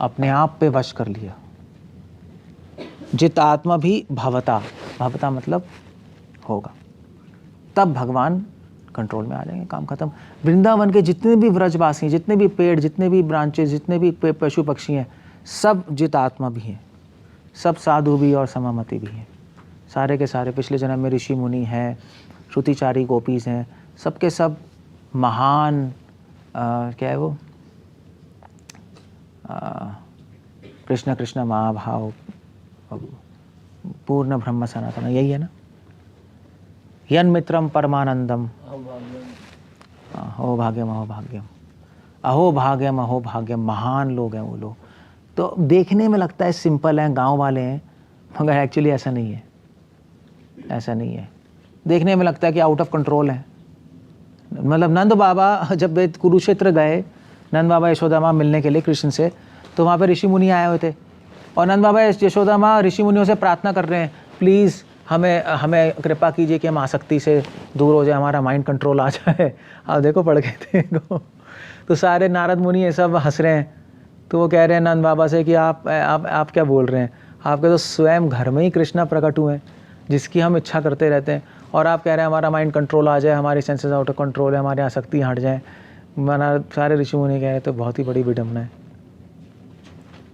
अपने आप पे वश कर लिया। जित आत्मा भी भवता, भवता मतलब होगा, तब भगवान कंट्रोल में आ जाएंगे, काम खत्म। वृंदावन के जितने भी व्रजवासी, जितने भी पेड़, जितने भी ब्रांचेस, जितने भी पशु पक्षी हैं, सब जित आत्मा भी हैं, सब साधु भी और समामति भी हैं, सारे के सारे। पिछले जन्म में ऋषि मुनि हैं, श्रुतिचारी गोपीज हैं, सबके सब महान क्या है वो, कृष्ण कृष्ण महाभाव, पूर्ण ब्रह्म सनातन, यही है ना। यन मित्रम परमानंदम, अहो भाग्यम अहो भाग्यम, अहो भाग्यम अहो भाग्यम, महान लोग हैं वो लोग। तो देखने में लगता है सिंपल हैं, गांव वाले हैं, मगर एक्चुअली ऐसा नहीं है, ऐसा नहीं है। देखने में लगता है कि आउट ऑफ कंट्रोल है। मतलब नंद बाबा जब वे कुरुक्षेत्र गए, नंद बाबा यशोदा माँ मिलने के लिए कृष्ण से, तो वहाँ पे ऋषि मुनि आए हुए थे, और नंद बाबा यशोदा माँ ऋषि मुनियों से प्रार्थना कर रहे हैं, प्लीज़ हमें कृपा कीजिए कि हम आसक्ति से दूर हो जाए, हमारा माइंड कंट्रोल आ जाए। आप देखो पढ़ के देखो, तो सारे नारद मुनि ये सब हंस रहे हैं। तो वो कह रहे हैं नंद बाबा से कि आप क्या बोल रहे हैं? आपके तो स्वयं घर में ही कृष्णा प्रकट हुए हैं, जिसकी हम इच्छा करते रहते हैं, और आप कह रहे हैं हमारा माइंड कंट्रोल आ जाए, हमारी सेंसेस आउट ऑफ कंट्रोल है, हमारी आसक्ति हट जाए। माना सारे ऋषि मुनि कह रहे तो बहुत ही बड़ी विडम्बना है।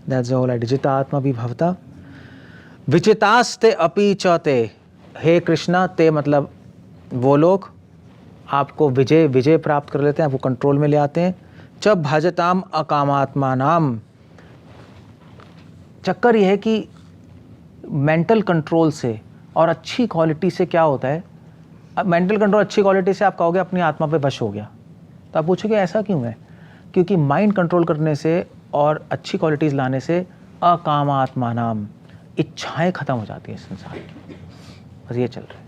That's the whole idea. जित आत्मा भी भवता विचितास्ते अपि च ते, हे कृष्णा, ते मतलब वो लोग आपको विजय प्राप्त कर लेते हैं, आपको कंट्रोल में ले आते हैं। च भजताम अकामात्मा नाम, चक्कर यह है कि मेंटल कंट्रोल से और अच्छी क्वालिटी से क्या होता है। अब मेंटल कंट्रोल अच्छी क्वालिटी से आप कहोगे अपनी आत्मा पे वश हो गया, तो आप पूछोगे ऐसा क्यों है? क्योंकि माइंड कंट्रोल करने से और अच्छी क्वालिटीज़ लाने से अकामात्मा नाम, इच्छाएं खत्म हो जाती हैं संसार की। बस ये चल रहा है,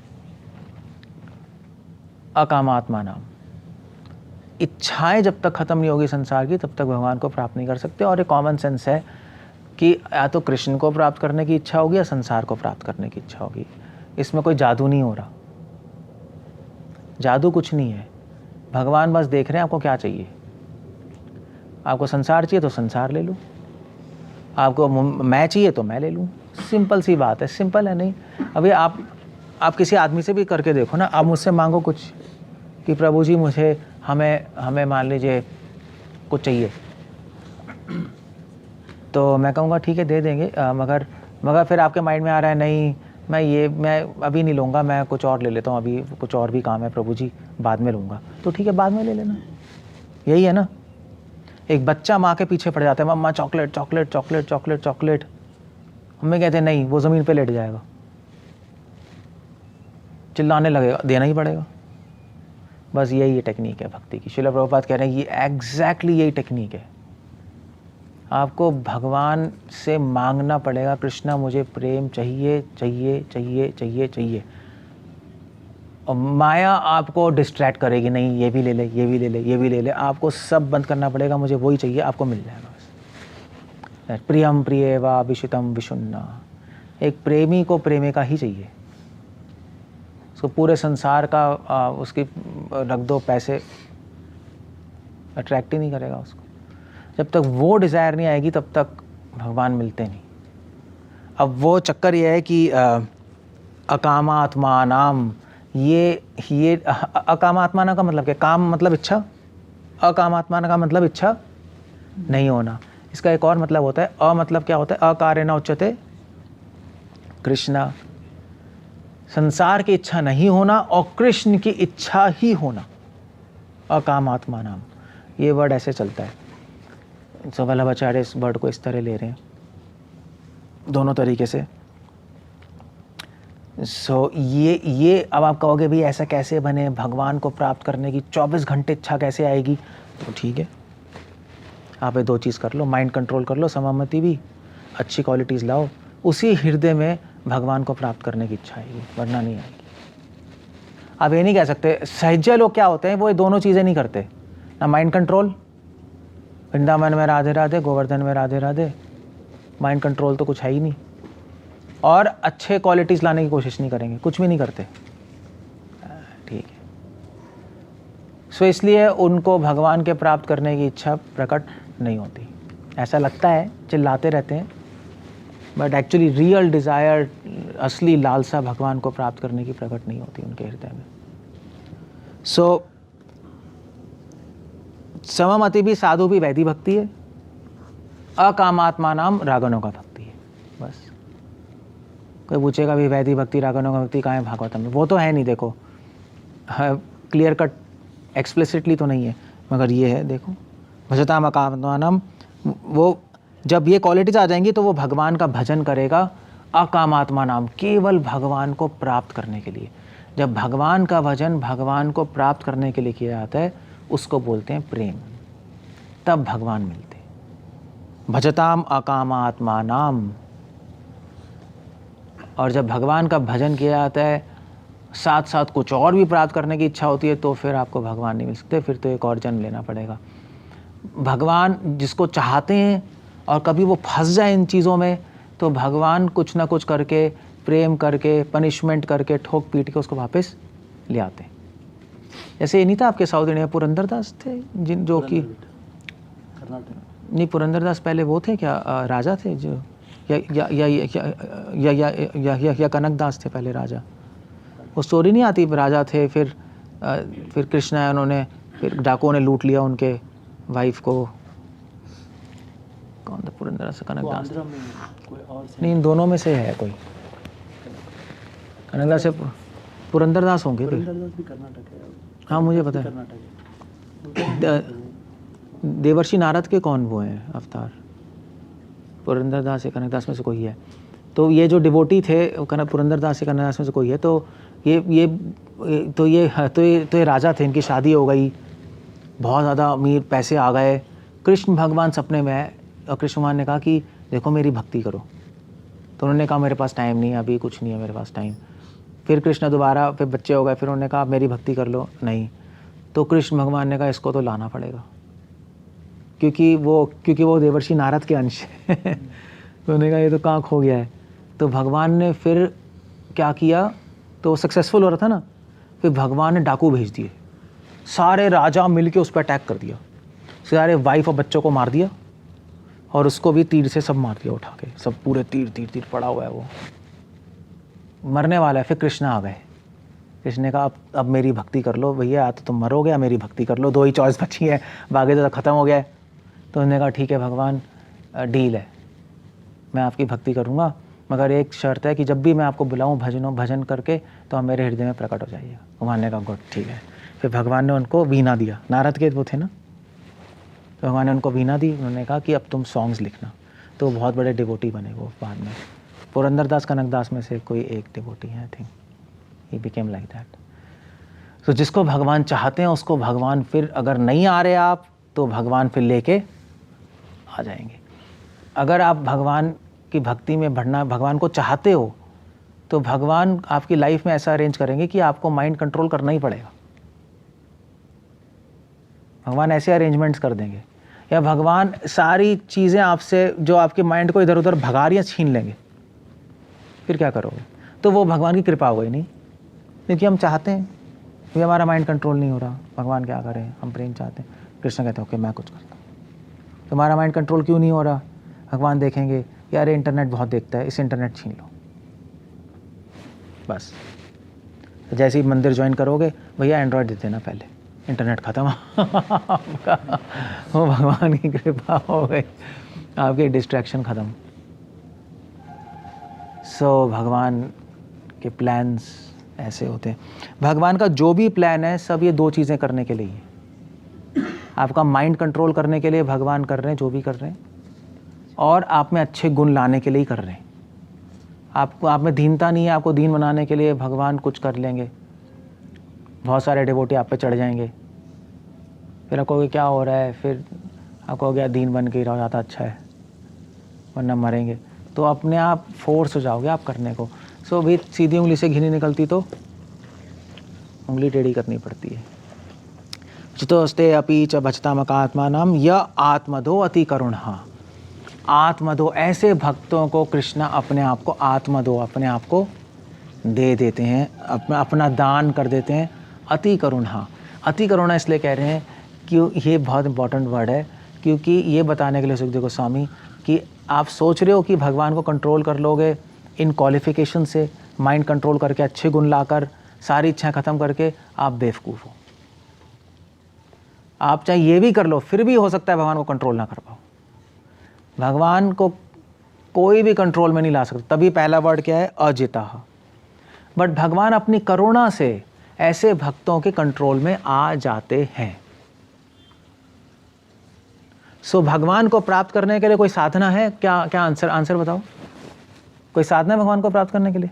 अकामात्मा नाम। इच्छाएं जब तक खत्म नहीं होगी संसार की, तब तक भगवान को प्राप्त नहीं कर सकते। और एक कॉमन सेंस है कि या तो कृष्ण को प्राप्त करने की इच्छा होगी या संसार को प्राप्त करने की इच्छा होगी। इसमें कोई जादू नहीं हो रहा, जादू कुछ नहीं है। भगवान बस देख रहे हैं आपको क्या चाहिए। आपको संसार चाहिए तो संसार ले लूँ, आपको मैं चाहिए तो मैं ले लूँ। सिंपल सी बात है, सिंपल है नहीं? अभी आप किसी आदमी से भी करके देखो ना, आप मुझसे मांगो कुछ कि प्रभु जी मुझे हमें मान लीजिए कुछ चाहिए, तो मैं कहूँगा ठीक है दे देंगे, मगर फिर आपके माइंड में आ रहा है नहीं मैं अभी नहीं लूँगा, मैं कुछ और ले लेता हूँ, अभी कुछ और भी काम है प्रभु जी, बाद में लूँगा। तो ठीक है बाद में ले लेना, यही है ना। एक बच्चा माँ के पीछे पड़ जाता है, mamma chocolate chocolate chocolate chocolate chocolate, हमें कहते हैं नहीं, वो ज़मीन पे लेट जाएगा, चिल्लाने लगेगा, देना ही पड़ेगा। बस यही टेक्निक है भक्ति की। श्रील प्रभुपाद कह रहे हैं ये एग्जैक्टली यही टेक्निक है। आपको भगवान से मांगना पड़ेगा, कृष्णा मुझे प्रेम चाहिए चाहिए चाहिए चाहिए चाहिए, और माया आपको डिस्ट्रैक्ट करेगी, नहीं ये भी ले ले, ये भी ले ले, ये भी ले ले, आपको सब बंद करना पड़ेगा, मुझे वही चाहिए, आपको मिल जाएगा बस। प्रियम प्रिय वा विशुतम विशुन्ना, एक प्रेमी को प्रेमिका ही चाहिए, उसको पूरे संसार का उसकी रख दो पैसे, अट्रैक्ट ही नहीं करेगा उसको। जब तक वो डिज़ायर नहीं आएगी तब तक भगवान मिलते नहीं। अब वो चक्कर ये है कि अकामात्मानाम, ये अकामात्माना का मतलब क्या? काम मतलब इच्छा, अकामात्माना का मतलब इच्छा नहीं होना। इसका एक और मतलब होता है, अ मतलब क्या होता है? अकारेण उच्यते कृष्णा, संसार की इच्छा नहीं होना और कृष्ण की इच्छा ही होना, अकामात्मानाम, ये वर्ड ऐसे चलता है। सो वल्लभाचार्य इस वर्ड को इस तरह ले रहे हैं, दोनों तरीके से। सो ये अब आप कहोगे भी ऐसा कैसे बने, भगवान को प्राप्त करने की 24 घंटे इच्छा कैसे आएगी? तो ठीक है, आप ये दो चीज़ कर लो, माइंड कंट्रोल कर लो, समामति भी, अच्छी क्वालिटीज़ लाओ, उसी हृदय में भगवान को प्राप्त करने की इच्छा आएगी, वरना नहीं आएगी। आप ये नहीं कह सकते, सहज्य लोग क्या होते हैं, वो ये दोनों चीज़ें नहीं करते, ना माइंड कंट्रोल, वृंदावन में राधे राधे, गोवर्धन में राधे राधे, माइंड कंट्रोल तो कुछ है ही नहीं, और अच्छे क्वालिटीज़ लाने की कोशिश नहीं करेंगे, कुछ भी नहीं करते, ठीक है। सो इसलिए उनको भगवान के प्राप्त करने की इच्छा प्रकट नहीं होती। ऐसा लगता है चिल्लाते रहते हैं, बट एक्चुअली रियल डिज़ायर, असली लालसा भगवान को प्राप्त करने की प्रकट नहीं होती उनके हृदय में। सो सममति भी, साधु भी वैदिक भक्ति है, अकामात्मा नाम रागनों का भक्ति है। बस कोई पूछेगा भी वैदिक भक्ति रागनों का भक्ति कहाँ है भागवतम में? वो तो है नहीं, देखो क्लियर कट एक्सप्लिसिटली तो नहीं है, मगर ये है, देखो भजताम अकामात्मा नाम, वो जब ये क्वालिटीज आ जाएंगी तो वो भगवान का भजन करेगा अकामात्मा नाम, केवल भगवान को प्राप्त करने के लिए। जब भगवान का भजन भगवान को प्राप्त करने के लिए किया जाता है, उसको बोलते हैं प्रेम, तब भगवान मिलते हैं। भजताम अकामात्मा नाम। और जब भगवान का भजन किया जाता है, साथ साथ कुछ और भी प्राप्त करने की इच्छा होती है, तो फिर आपको भगवान नहीं मिल सकते, फिर तो एक और जन्म लेना पड़ेगा। भगवान जिसको चाहते हैं और कभी वो फंस जाए इन चीज़ों में, तो भगवान कुछ ना कुछ करके, प्रेम करके, पनिशमेंट करके, ठोक पीट के उसको वापस ले आते हैं। जैसे ये नहीं था आपके साउथ इंडिया पुरंदरदास थे, जिन जो कि नहीं, पुरंदरदास पहले वो थे क्या, राजा थे जो, या कनकदास थे पहले राजा? वो स्टोरी नहीं आती, राजा थे, फिर कृष्ण आए, उन्होंने, फिर डाकुओं ने लूट लिया उनके वाइफ को। कौन था पुरंदरदास से कनकदास? नहीं, इन दोनों में से है कोई, कनकदास से पुरंदरदास होंगे। हाँ मुझे पता है, देवर्षि नारद के कौन वो हैं अवतार? पुरंदरदास या कनकदास में से कोई है। तो ये जो डिवोटी थे पुरंदरदास या कनकदास में से कोई है। तो ये राजा थे, इनकी शादी हो गई, बहुत ज़्यादा अमीर, पैसे आ गए। कृष्ण भगवान सपने में आए और कृष्ण भगवान ने कहा कि देखो मेरी भक्ति करो। तो उन्होंने कहा मेरे पास टाइम नहीं है, अभी कुछ नहीं है मेरे पास टाइम। फिर कृष्ण दोबारा, फिर बच्चे हो गए, फिर उन्होंने कहा मेरी भक्ति कर लो, नहीं। तो कृष्ण भगवान ने कहा इसको तो लाना पड़ेगा, क्योंकि वो देवर्षि नारद के अंश है। तो उन्होंने कहा ये तो कहाँ खो गया है। तो भगवान ने फिर क्या किया, तो सक्सेसफुल हो रहा था ना, फिर भगवान ने डाकू भेज दिए, सारे राजा मिलके उस पर अटैक कर दिया, सारे वाइफ और बच्चों को मार दिया, और उसको भी तीर से सब मार दिया उठा के, सब पूरे तीर पड़ा हुआ है, वो मरने वाला है। फिर कृष्ण आ गए, कृष्ण ने कहा अब मेरी भक्ति कर लो भैया, या तो तुम मरोगे या मेरी भक्ति कर लो, दो ही चॉइस बची है, बाकी तो ख़त्म हो गया है। तो उन्होंने कहा ठीक है भगवान, डील है, मैं आपकी भक्ति करूँगा, मगर एक शर्त है कि जब भी मैं आपको बुलाऊँ भजन करके तो आप मेरे हृदय में प्रकट हो जाइएगा। भगवान ने कहा गुड, ठीक है। फिर भगवान ने उनको वीणा दिया, नारद के वो थे ना, तो भगवान ने उनको वीणा दी। उन्होंने कहा कि अब तुम सॉन्ग्स लिखना, तो बहुत बड़े डिवोटी बने वो बाद में। पुरंदरदास कनकदास में से कोई एक डिवोटी है, I think, he became like that. तो जिसको भगवान चाहते हैं उसको भगवान, फिर अगर नहीं आ रहे आप तो भगवान फिर लेके आ जाएंगे। अगर आप भगवान की भक्ति में बढ़ना, भगवान को चाहते हो, तो भगवान आपकी लाइफ में ऐसा अरेंज करेंगे कि आपको माइंड कंट्रोल करना ही पड़ेगा। भगवान ऐसे अरेंजमेंट्स कर देंगे, या भगवान सारी चीज़ें आपसे जो आपके माइंड को इधर उधर भगा रही हैं छीन लेंगे। फिर क्या करोगे? तो वो भगवान की कृपा हो गई नहीं, क्योंकि हम चाहते हैं, ये हमारा माइंड कंट्रोल नहीं हो रहा, भगवान क्या करें, हम प्रेम चाहते हैं। कृष्ण कहते हैं ओके मैं कुछ करता हूँ। तुम्हारा माइंड कंट्रोल क्यों नहीं हो रहा? भगवान देखेंगे यार इंटरनेट बहुत देखता है, इस इंटरनेट छीन लो, बस। जैसे ही मंदिर ज्वाइन करोगे, भैया एंड्रॉयड दे देना पहले, इंटरनेट ख़त्म। वो भगवान की कृपा हो गई, आपकी डिस्ट्रैक्शन ख़त्म। सो भगवान के प्लान्स ऐसे होते हैं। भगवान का जो भी प्लान है सब ये दो चीज़ें करने के लिए है। आपका माइंड कंट्रोल करने के लिए भगवान कर रहे हैं जो भी कर रहे हैं, और आप में अच्छे गुण लाने के लिए ही कर रहे हैं। आपको, आप में दीनता नहीं है, आपको दीन बनाने के लिए भगवान कुछ कर लेंगे। बहुत सारे डिवोटी आप पे चढ़ जाएंगे, फिर आप कहोगे क्या हो रहा है, फिर आप कहोगे दीन बन के ही रहो ज़्यादा अच्छा है, वरना मरेंगे। तो अपने आप फोर्स हो जाओगे आप करने को। सो भी सीधी उंगली से घी नहीं निकलती तो उंगली टेढ़ी करनी पड़ती है। चितोस्ते अपि च बचता मकात्मा नाम य आत्मदो अति करुणः। आत्मदो, ऐसे भक्तों को कृष्णा अपने आप को आत्मदो, अपने आप को दे देते हैं, अपना दान कर देते हैं। अति करुणा, अति करुणा इसलिए कह रहे हैं कि ये बहुत इंपॉर्टेंट वर्ड है, क्योंकि ये बताने के लिए सुखदेव गोस्वामी कि आप सोच रहे हो कि भगवान को कंट्रोल कर लोगे इन क्वालिफिकेशन से, माइंड कंट्रोल करके, अच्छे गुण लाकर, सारी इच्छाएं ख़त्म करके, आप बेवकूफ़ हो। आप चाहे ये भी कर लो, फिर भी हो सकता है भगवान को कंट्रोल ना कर पाओ। भगवान को कोई भी कंट्रोल में नहीं ला सकता, तभी पहला वर्ड क्या है, अजिता। बट भगवान अपनी करुणा से ऐसे भक्तों के कंट्रोल में आ जाते हैं। सो भगवान को प्राप्त करने के लिए कोई साधना है क्या? क्या आंसर बताओ, कोई साधना है भगवान को प्राप्त करने के लिए?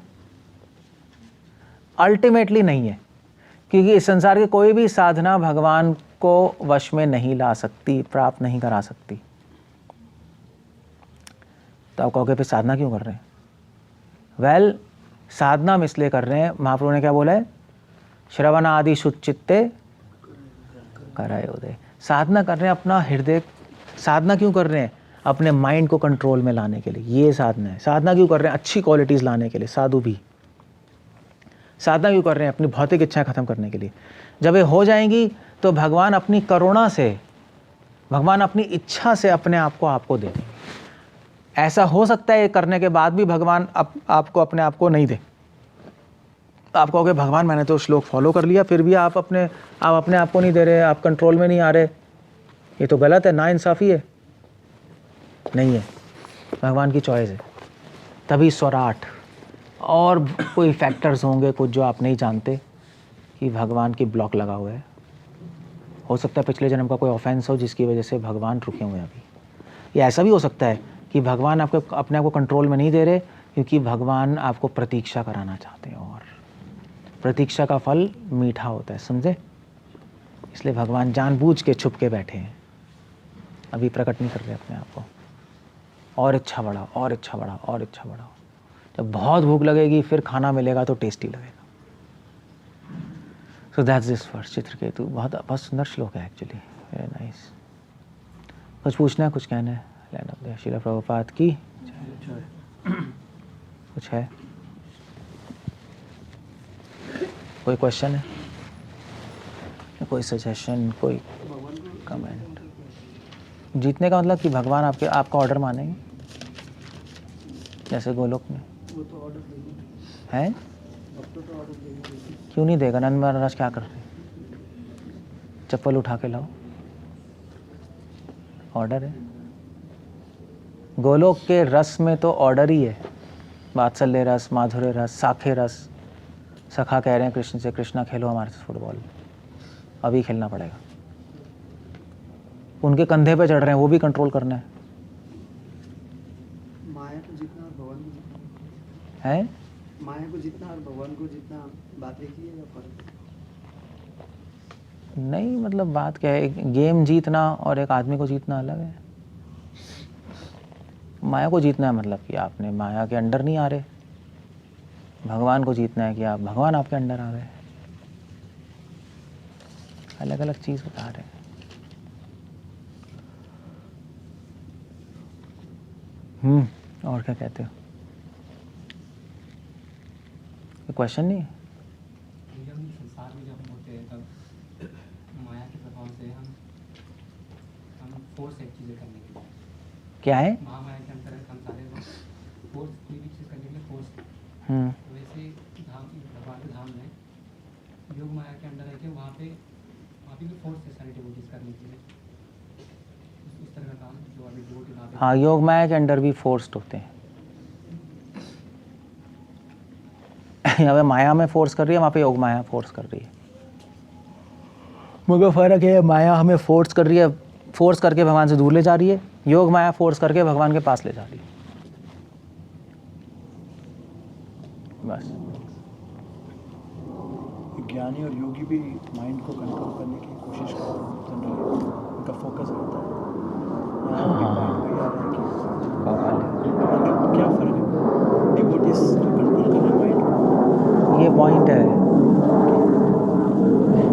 अल्टीमेटली नहीं है, क्योंकि इस संसार की कोई भी साधना भगवान को वश में नहीं ला सकती, प्राप्त नहीं करा सकती। तो आप कहोगे फिर साधना क्यों कर रहे हैं? वेल, साधना हम इसलिए कर रहे हैं, महाप्रभु ने क्या बोला है, श्रवण आदि शुचित्ते कराए उदय। साधना कर रहे हैं अपना हृदय, साधना क्यों कर रहे हैं? अपने माइंड को कंट्रोल में लाने के लिए, ये साधना है। साधना क्यों कर रहे हैं? अच्छी क्वालिटीज़ लाने के लिए, साधु भी। साधना क्यों कर रहे हैं? अपनी भौतिक इच्छाएं खत्म करने के लिए। जब ये हो जाएंगी तो भगवान अपनी करुणा से, भगवान अपनी इच्छा से अपने आप को आपको दे देंगे। ऐसा हो सकता है ये करने के बाद भी भगवान आपको अपने आप को नहीं दे। आप कहोगे भगवान मैंने तो श्लोक फॉलो कर लिया, फिर भी आप अपने आप को नहीं दे रहे, आप कंट्रोल में नहीं आ रहे, ये तो गलत है, नाइंसाफ़ी है। नहीं है, भगवान की चॉइस है। तभी स्वराट और कोई फैक्टर्स होंगे कुछ जो आप नहीं जानते कि भगवान की ब्लॉक लगा हुआ है। हो सकता है पिछले जन्म का कोई ऑफेंस हो जिसकी वजह से भगवान रुके हुए हैं अभी। या ऐसा भी हो सकता है कि भगवान आपको अपने आप को कंट्रोल में नहीं दे रहे, क्योंकि भगवान आपको प्रतीक्षा कराना चाहते हैं, और प्रतीक्षा का फल मीठा होता है, समझे? इसलिए भगवान जानबूझ के छुप के बैठे हैं, अभी प्रकट नहीं कर रहे अपने आप को। और इच्छा बढ़ाओ, और इच्छा बढ़ाओ, और इच्छा बढ़ाओ। जब बहुत भूख लगेगी फिर खाना मिलेगा तो टेस्टी लगेगा। So that's this first Chitraketu. बहुत सुंदर श्लोक है एक्चुअली, वेरी नाइस। कुछ पूछना है, कुछ कहना है? श्रील प्रभुपाद की कुछ है? कोई क्वेश्चन है, कोई सजेशन, कोई कमेंट? जीतने का मतलब कि भगवान आपका ऑर्डर मानेंगे, जैसे गोलोक में है? क्यों नहीं देगा? नंद महाराज क्या कर रहे हैं? चप्पल उठा के लाओ, ऑर्डर है। गोलोक के रस में तो ऑर्डर ही है, वात्सल्य रस, माधुर्य रस, साखे रस। सखा कह रहे हैं कृष्ण से, कृष्णा खेलो हमारे साथ फुटबॉल, अभी खेलना पड़ेगा। उनके कंधे पे चढ़ रहे हैं, वो भी कंट्रोल करना है। माया को जितना और भगवान को जितना है माया को जितना और भगवान को जितना बात एक ही है या फर्क? नहीं, मतलब बात क्या है, एक गेम जीतना और एक आदमी को जीतना अलग है। माया को जीतना है मतलब कि आपने माया के अंडर नहीं आ रहे, भगवान को जीतना है कि आप भगवान आपके अंडर आ गए। अलग अलग चीज़ बता रहे हैं। और क्या कहते हो? क्वेश्चन नहीं है? हम संसार में जब होते हैं तब माया के प्रभाव से हम फोर्स एक चीज़ें करने के लिए, क्या है? महामाया के अंतर्गत हम सारे फोर्स कोई भी चीज़ करने के लिए फोर्स। वैसे धाम, भगवान के धाम में योग माया के अंदर रहते वहाँ पे भी फोर्स है सारी डिवोटीज करने के लिए, उस तरह का काम जो अभी डिवोटी वहाँ पे। हाँ, योग माया के अंडर भी फोर्स्ड होते हैं। यहाँ पे माया में फोर्स कर रही है, वहाँ पे योग माया फोर्स कर रही है। मगर फ़र्क है, माया हमें फोर्स कर रही है, फोर्स करके भगवान से दूर ले जा रही है। योग माया फोर्स करके भगवान के पास ले जा रही है। बस। ज्ञानी और योगी भी माइंड को कंट्रोल करने की कोशिश करते हैं, जनरली उनका फोकस रहता है। यहाँ भी point वही आ रहा है कि क्या फ़र्क है डिवोटीज जो कंट्रोल कर रहे हैं माइंड को? ये पॉइंट है।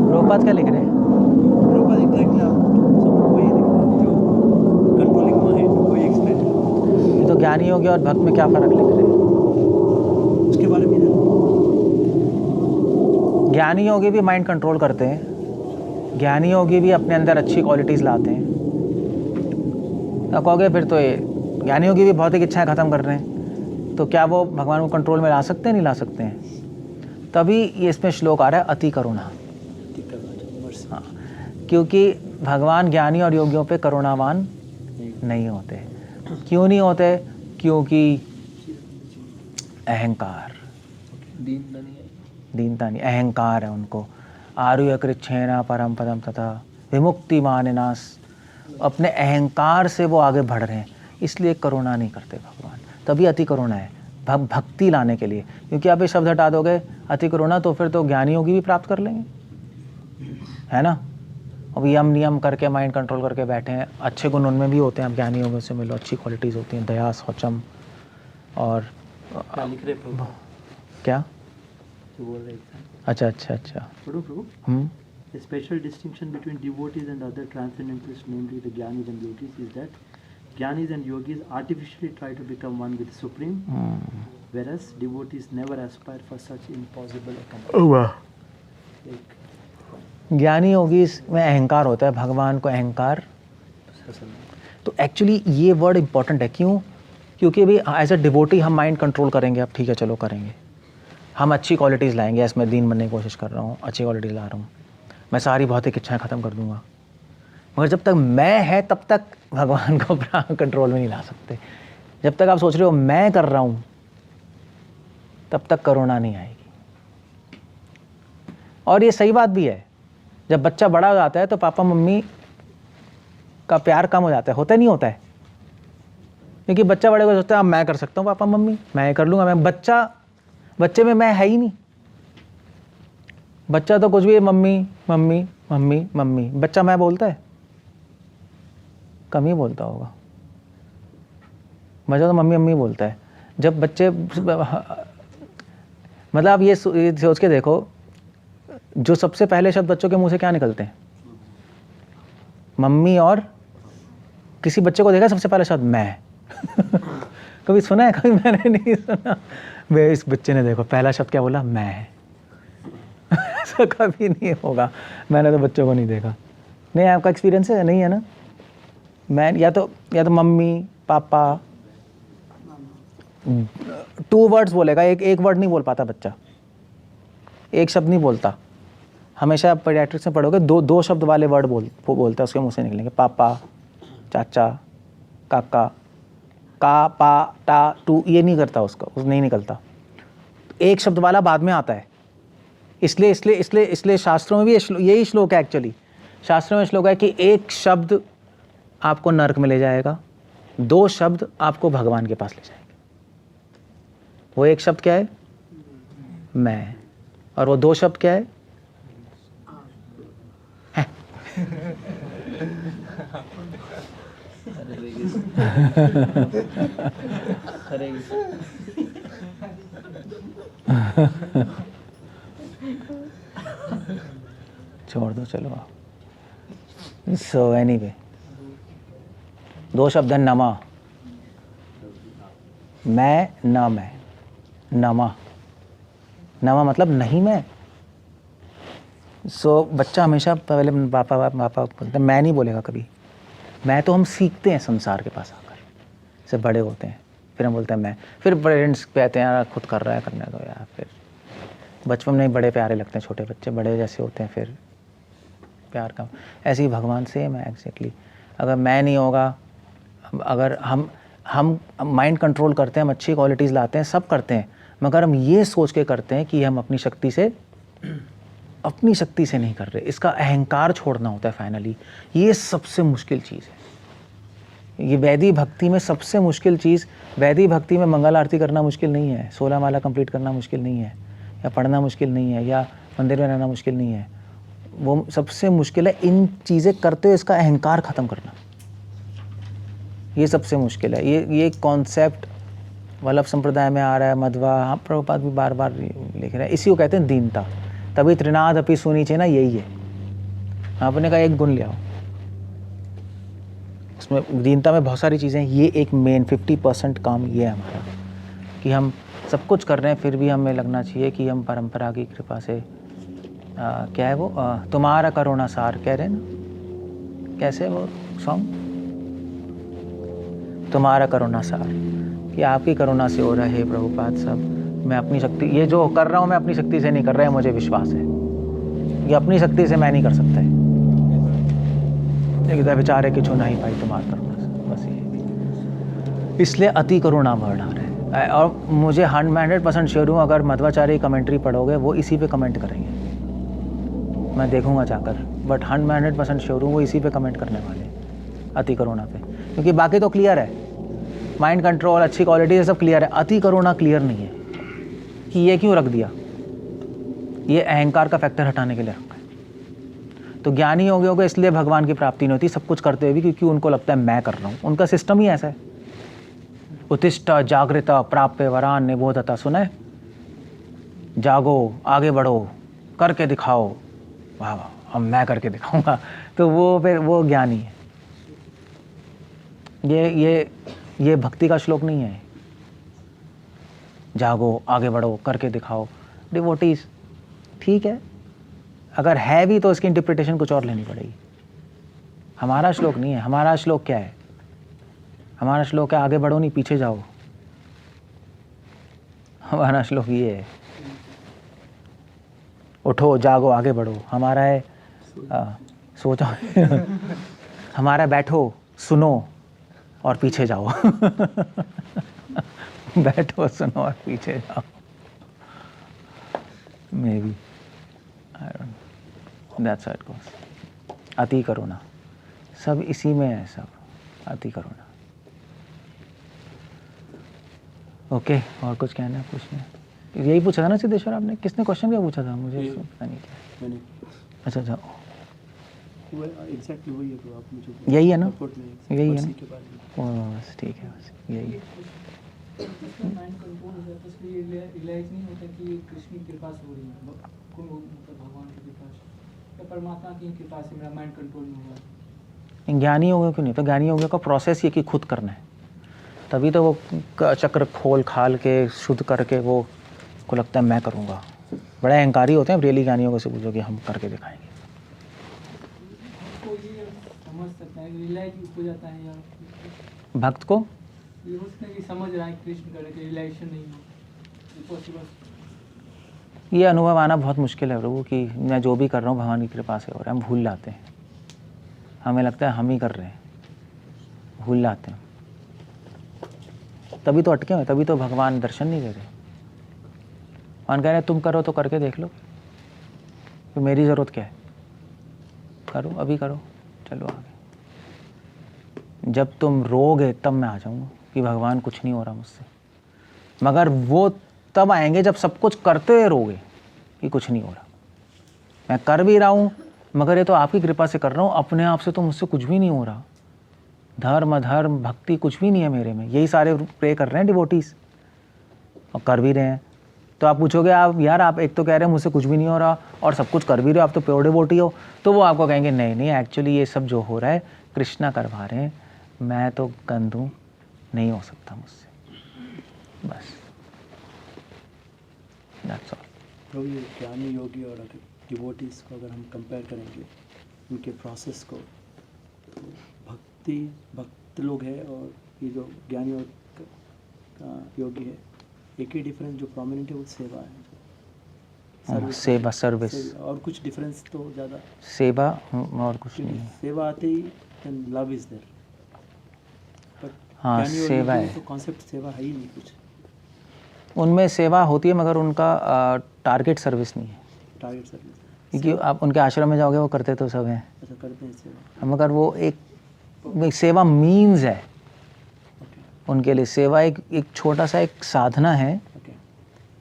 प्रभुपाद क्या लिख रहे हैं? प्रभुपाद एग्जैक्टली आप सब वही लिख रहे हैं, जो कंट्रोलिंग माइंड वही एक्सप्लेन कर रहे हैं। ये तो ज्ञानी योगी और भक्त में क्या फ़र्क लिख रहे हैं? उसके बारे में ज्ञानी योगी भी माइंड कंट्रोल करते हैं, ज्ञानी योगी भी अपने अंदर अच्छी क्वालिटीज़ लाते हैं। तो कहोगे फिर तो ये ज्ञानी योगी भी भौतिक इच्छाएं ख़त्म कर रहे हैं, तो क्या वो भगवान को कंट्रोल में ला सकते हैं? नहीं ला सकते हैं। तभी ये इसमें श्लोक आ रहा है अति करुणा। हाँ, क्योंकि भगवान ज्ञानी और योगियों पे करुणावान नहीं होते। क्यों नहीं होते? क्योंकि अहंकार, दीनता नहीं, अहंकार है उनको। आरुह्य कृच्छेन परम पदम तथा विमुक्ति मानिनास, अपने अहंकार से वो आगे बढ़ रहे हैं, इसलिए करुणा नहीं करते भगवान। तभी अति करुणा है, भक्ति लाने के लिए। क्योंकि आप ये शब्द हटा दोगे अति करुणा, तो फिर तो ज्ञानी योगी भी प्राप्त कर लेंगे, है ना। अब यम नियम करके माइंड कंट्रोल करके बैठे हैं। अच्छे गुण उनमें भी होते हैं, आप ज्ञानी योगियों से मिलो, अच्छी क्वालिटीज़ होती हैं, दया, शौचम। और क्या लिख रहे प्रभु? क्या जो बोल रहे हैं अच्छा अच्छा अच्छा प्रभु The special distinction between devotees and other transcendentalists, namely the Gyanis and Yogis, is that Gyanis and Yogis artificially try to become one with the Supreme, whereas devotees never aspire for such impossible accomplishment. Like, ज्ञानी योगी में अहंकार होता है, भगवान को अहंकार। तो एक्चुअली ये वर्ड इंपॉर्टेंट है। क्यों? क्योंकि अभी एज अ डिवोटी हम माइंड कंट्रोल करेंगे, अब ठीक है चलो करेंगे, हम अच्छी क्वालिटीज़ लाएंगे। इसमें दीन बनने की कोशिश कर रहा हूँ, अच्छी क्वालिटीज़ ला रहा हूँ, मैं सारी भौतिक इच्छाएं ख़त्म कर दूंगा। मगर जब तक मैं है तब तक भगवान को कंट्रोल में नहीं ला सकते। जब तक आप सोच रहे हो मैं कर रहा हूँ, तब तक करुणा नहीं आएगी। और ये सही बात भी है, जब बच्चा बड़ा हो जाता है तो पापा मम्मी का प्यार कम हो जाता है। होता नहीं होता है? क्योंकि बच्चा बड़े को सोचता है मैं कर सकता हूँ, पापा मम्मी मैं कर लूँगा। मैं बच्चे में मैं है ही नहीं। बच्चा तो कुछ भी मम्मी मम्मी मम्मी मम्मी। बच्चा मैं बोलता है? कम ही बोलता होगा। बच्चा तो मम्मी मम्मी बोलता है। जब बच्चे मतलब आप ये सोच के देखो, जो सबसे पहले शब्द बच्चों के मुंह से क्या निकलते हैं? मम्मी। और किसी बच्चे को देखा सबसे पहला शब्द मैं? कभी सुना है? कभी मैंने नहीं सुना। वे इस बच्चे ने देखो पहला शब्द क्या बोला? मैं। ऐसा कभी नहीं होगा। मैंने तो बच्चों को नहीं देखा। नहीं, आपका एक्सपीरियंस है? नहीं है ना। मैं या तो मम्मी पापा 2 वर्ड्स बोलेगा, एक वर्ड नहीं बोल पाता बच्चा, एक शब्द नहीं बोलता। हमेशा आप पीडियाट्रिक्स में पढ़ोगे 2 शब्द वाले वर्ड बोलता है, उसके मुंह से निकलेंगे, पापा, चाचा, काका। का, पा, टा, टू, ये नहीं करता उसका, उस नहीं निकलता। एक शब्द वाला बाद में आता है। इसलिए शास्त्रों में भी यही श्लोक है एक्चुअली। शास्त्रों में श्लोक है कि एक शब्द आपको नरक में ले जाएगा, 2 शब्द आपको भगवान के पास ले जाएंगे। वो एक शब्द क्या है? मैं। और वो 2 शब्द क्या है? छोड़ दो, चलो आप। सो एनीवे, 2 शब्द है नमा, मैं, न मैं, नमा। नमा मतलब नहीं मैं। सो बच्चा हमेशा पहले पापा बोलते हैं, मैं नहीं बोलेगा कभी। मैं तो हम सीखते हैं संसार के पास आकर, से बड़े होते हैं, फिर हम बोलते हैं मैं। फिर पेरेंट्स कहते हैं यार खुद कर रहा है, करने दो यार। फिर बचपन में ही बड़े प्यारे लगते हैं, छोटे बच्चे बड़े जैसे होते हैं, फिर प्यार का। ऐसे ही भगवान सेम है एग्जैक्टली। अगर मैं नहीं होगा, अगर हम माइंड कंट्रोल करते हैं, हम अच्छी क्वालिटीज़ लाते हैं, सब करते हैं, मगर हम ये सोच के करते हैं कि हम अपनी शक्ति से नहीं कर रहे। इसका अहंकार छोड़ना होता है फाइनली। ये सबसे मुश्किल चीज़ है। ये वैदिक भक्ति में सबसे मुश्किल चीज़, वैदिक भक्ति में मंगल आरती करना मुश्किल नहीं है, 16 माला कंप्लीट करना मुश्किल नहीं है, या पढ़ना मुश्किल नहीं है, या मंदिर में रहना मुश्किल नहीं है। वो सबसे मुश्किल है इन चीज़ें करते हुए इसका अहंकार ख़त्म करना। ये सबसे मुश्किल है। ये कॉन्सेप्ट वल्लभ संप्रदाय में आ रहा है, मध्वा, हाँ प्रभुपाद भी बार बार लिख रहे हैं। इसी को कहते हैं दीनता। तभी त्रिनाद अपि सुनी चाहिए ना, यही है। आपने कहा एक गुण ले आओ, उसमें दीनता में बहुत सारी चीज़ें हैं। ये एक मेन 50% काम ये है हमारा, कि हम सब कुछ कर रहे हैं, फिर भी हमें लगना चाहिए कि हम परंपरा की कृपा से क्या है वो, तुम्हारा करुणा सार कह रहे हैं ना, कैसे वो सॉन्ग, तुम्हारा करुणा सार, कि आपकी करुणा से हो रहा है प्रभुपाद सब। मैं अपनी शक्ति, ये जो कर रहा हूँ मैं अपनी शक्ति से नहीं कर रहा है, मुझे विश्वास है ये अपनी शक्ति से मैं नहीं कर सकता है। लेकिन बेचारे कि छूना ही पाई तुम्हारा करुणा से, बस ये। इसलिए अति करुणा वर्ड आ रहा है। और मुझे 100% श्योर हूँ, अगर मध्वाचार्य कमेंट्री पढ़ोगे वो इसी पे कमेंट करेंगे, मैं देखूंगा जाकर, बट 100% श्योर हूँ वो इसी पे कमेंट करने वाले हैं, अति करुणा पे। क्योंकि बाकी तो क्लियर है, माइंड कंट्रोल, अच्छी क्वालिटी, ये सब क्लियर है। अति करुणा क्लियर नहीं है कि ये क्यों रख दिया। ये अहंकार का फैक्टर हटाने के लिए रखा है। तो ज्ञानी हो गए होगे इसलिए भगवान की प्राप्ति नहीं होती सब कुछ करते हुए भी, क्योंकि उनको लगता है मैं कर रहा हूँ। उनका सिस्टम ही ऐसा है। उत्तिष्ठ जागृत प्राप्य वरान निबोधता, सुना है? जागो, आगे बढ़ो, करके दिखाओ, वाह वाह अब मैं करके दिखाऊंगा। तो वो फिर वो ज्ञानी है। ये भक्ति का श्लोक नहीं है। जागो, आगे बढ़ो, करके दिखाओ, डिवोटीज, ठीक है, अगर है भी तो इसकी इंटरप्रिटेशन कुछ और लेनी पड़ेगी। हमारा श्लोक नहीं है। हमारा श्लोक क्या है? हमारा श्लोक है आगे बढ़ो नहीं पीछे जाओ। हमारा श्लोक ये है, उठो, जागो, आगे बढ़ो। हमारा है सोचो। हमारा बैठो, सुनो और पीछे जाओ। बैठो, सुनो और पीछे जाओ। May be, I don't know, that's how it goes. अति करुणा सब इसी में है, सब अति करुणा। ओके, और कुछ कहना है? पूछना, यही पूछा था ना सिद्धेश्वर आपने? किसने क्वेश्चन क्या पूछा था? मुझे पता नहीं क्या। अच्छा अच्छा, एग्जैक्टली वही है। तो आप मुझे यही है ना, यही यही है ना, बस ठीक है, बस यही है। माइंड कंट्रोल हो जाता है, इसलिए रियलाइज नहीं होता कि ये कृष्ण की कृपा से हो रही है, कौन मतलब भगवान की कृपा से या परमात्मा की कृपा से मेरा माइंड कंट्रोल में हुआ। ज्ञानी हो गए क्यों नहीं? तो ज्ञानी हो गया का प्रोसेस ये कि खुद करना है, तभी तो वो चक्र खोल खाल के शुद्ध करके वो को लगता है मैं करूँगा। बड़े अहंकारी होते हैं रियली ज्ञानियों को से पूछो कि हम करके दिखाएंगे। तो ये समझ सकता है, रियलाइज हो जाता है, या भक्त को ये हो सकता है कि समझ रहा है कृष्ण करके रियलाइजेशन नहीं हो पॉसिबल। ये अनुभव आना बहुत मुश्किल है प्रभु, कि मैं जो भी कर रहा हूँ भगवान की कृपा से हो रहा है। हम भूल जाते हैं, हमें लगता है हम ही कर रहे हैं, भूल जाते हैं। तभी तो अटके हुए, तभी तो भगवान दर्शन नहीं दे रहे। भगवान कह रहे तुम करो तो करके देख लो, तो मेरी ज़रूरत क्या है, करो अभी करो, चलो आगे। जब तुम रोगे तब मैं आ जाऊँगा कि भगवान कुछ नहीं हो रहा मुझसे, मगर वो तब आएंगे जब सब कुछ करते हुए रोगे कि कुछ नहीं हो रहा। मैं कर भी रहा हूँ मगर ये तो आपकी कृपा से कर रहा हूँ, अपने आप से तो मुझसे कुछ भी नहीं हो रहा। धर्म धर्म भक्ति कुछ भी नहीं है मेरे में। यही सारे प्रे कर रहे हैं डिवोटीज और कर भी रहे हैं। तो आप पूछोगे आप यार आप एक तो कह रहे हैं मुझसे कुछ भी नहीं हो रहा और सब कुछ कर भी रहे हो, आप तो प्योर डिवोटी हो, तो वो आपको कहेंगे नहीं नहीं एक्चुअली ये सब जो हो रहा है कृष्णा करवा रहे हैं, मैं तो गंदू नहीं हो सकता मुझसे, बस दैट्स ऑल। तो ये ज्ञानी योगी और अगर डिवोटीज को अगर हम कंपेयर करेंगे उनके प्रोसेस को, तो भक्त लोग हैं और ये जो ज्ञानी और योगी है, एक ही डिफरेंस जो प्रोमिनेंट है वो सेवा है। सेवा सर्विस और कुछ डिफरेंस तो ज़्यादा सेवा और कुछ नहीं है। सेवा आते ही लव इज देयर, बट हाँ सेवा है, तो कॉन्सेप्ट सेवा है ही नहीं कुछ। उनमें सेवा होती है मगर उनका टारगेट सर्विस नहीं है। टारगेट सर्विस क्योंकि आप उनके आश्रम में जाओगे वो करते तो सब हैं, अच्छा करते हैं सेवा, मगर वो एक सेवा मीन्स है उनके लिए। सेवा एक छोटा सा एक साधना है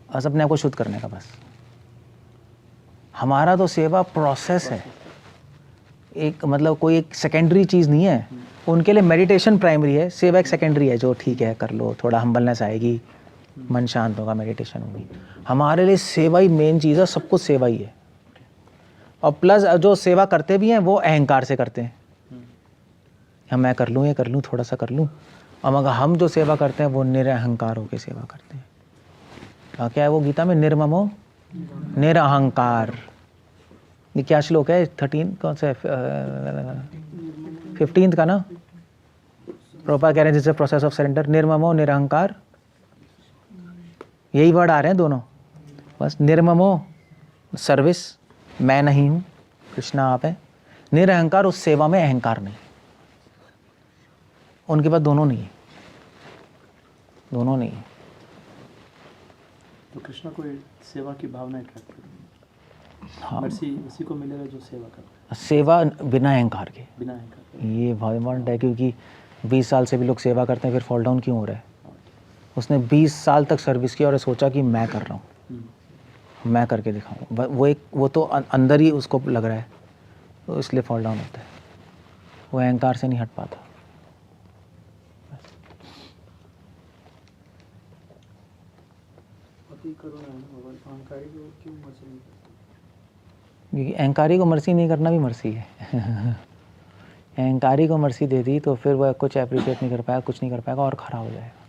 बस अपने आप को शुद्ध करने का बस। हमारा तो सेवा प्रोसेस है, एक मतलब कोई एक सेकेंडरी चीज़ नहीं है। उनके लिए मेडिटेशन प्राइमरी है, सेवा एक सेकेंडरी है जो ठीक है कर लो, थोड़ा हम्बलनेस आएगी, मन शांत होगा, मेडिटेशन होगी। हमारे लिए सेवा ही मेन चीज़ है, सब कुछ सेवा ही है। और प्लस जो सेवा करते भी हैं वो अहंकार से करते हैं, हम मैं कर लूँ ये कर लूँ थोड़ा सा कर लूँ। और मगर हम जो सेवा करते हैं वो निरअहंकार होकर सेवा करते हैं। क्या है वो गीता में निर्ममो निरअहंकार, ये क्या श्लोक है 13 कौन सा 15 का ना, प्रभुपाद कह रहे हैं जिससे प्रोसेस ऑफ सरेंडर, निर्ममो निरअहंकार, यही वर्ड आ रहे हैं दोनों बस। निर्ममो सर्विस, मैं नहीं हूँ, कृष्णा आप है। निरअहंकार उस सेवा में अहंकार नहीं, उनके पास दोनों नहीं है, दोनों नहीं है। तो कृष्णा को सेवा की भावना अट्रैक्ट करती है। हाँ मर्सी उसी को मिलेगा जो सेवा करता है, सेवा बिना अहंकार के, बिना अहंकार के। ये बहुत इम्पोर्टेंट है क्योंकि 20 साल से भी लोग सेवा करते हैं फिर फॉल डाउन क्यों हो रहा है। उसने 20 साल तक सर्विस की और सोचा कि मैं कर रहा हूँ, मैं करके दिखाऊँ, वो तो अंदर ही उसको लग रहा है, तो इसलिए फॉल डाउन होता है, वो अहंकार से नहीं हट पाता। क्योंकि अहंकारी को मर्सी नहीं करना भी मर्सी है। अहंकारी को मर्सी दे दी तो फिर वह कुछ अप्रिशिएट नहीं कर पाएगा, कुछ नहीं कर पाएगा और खराब हो जाएगा।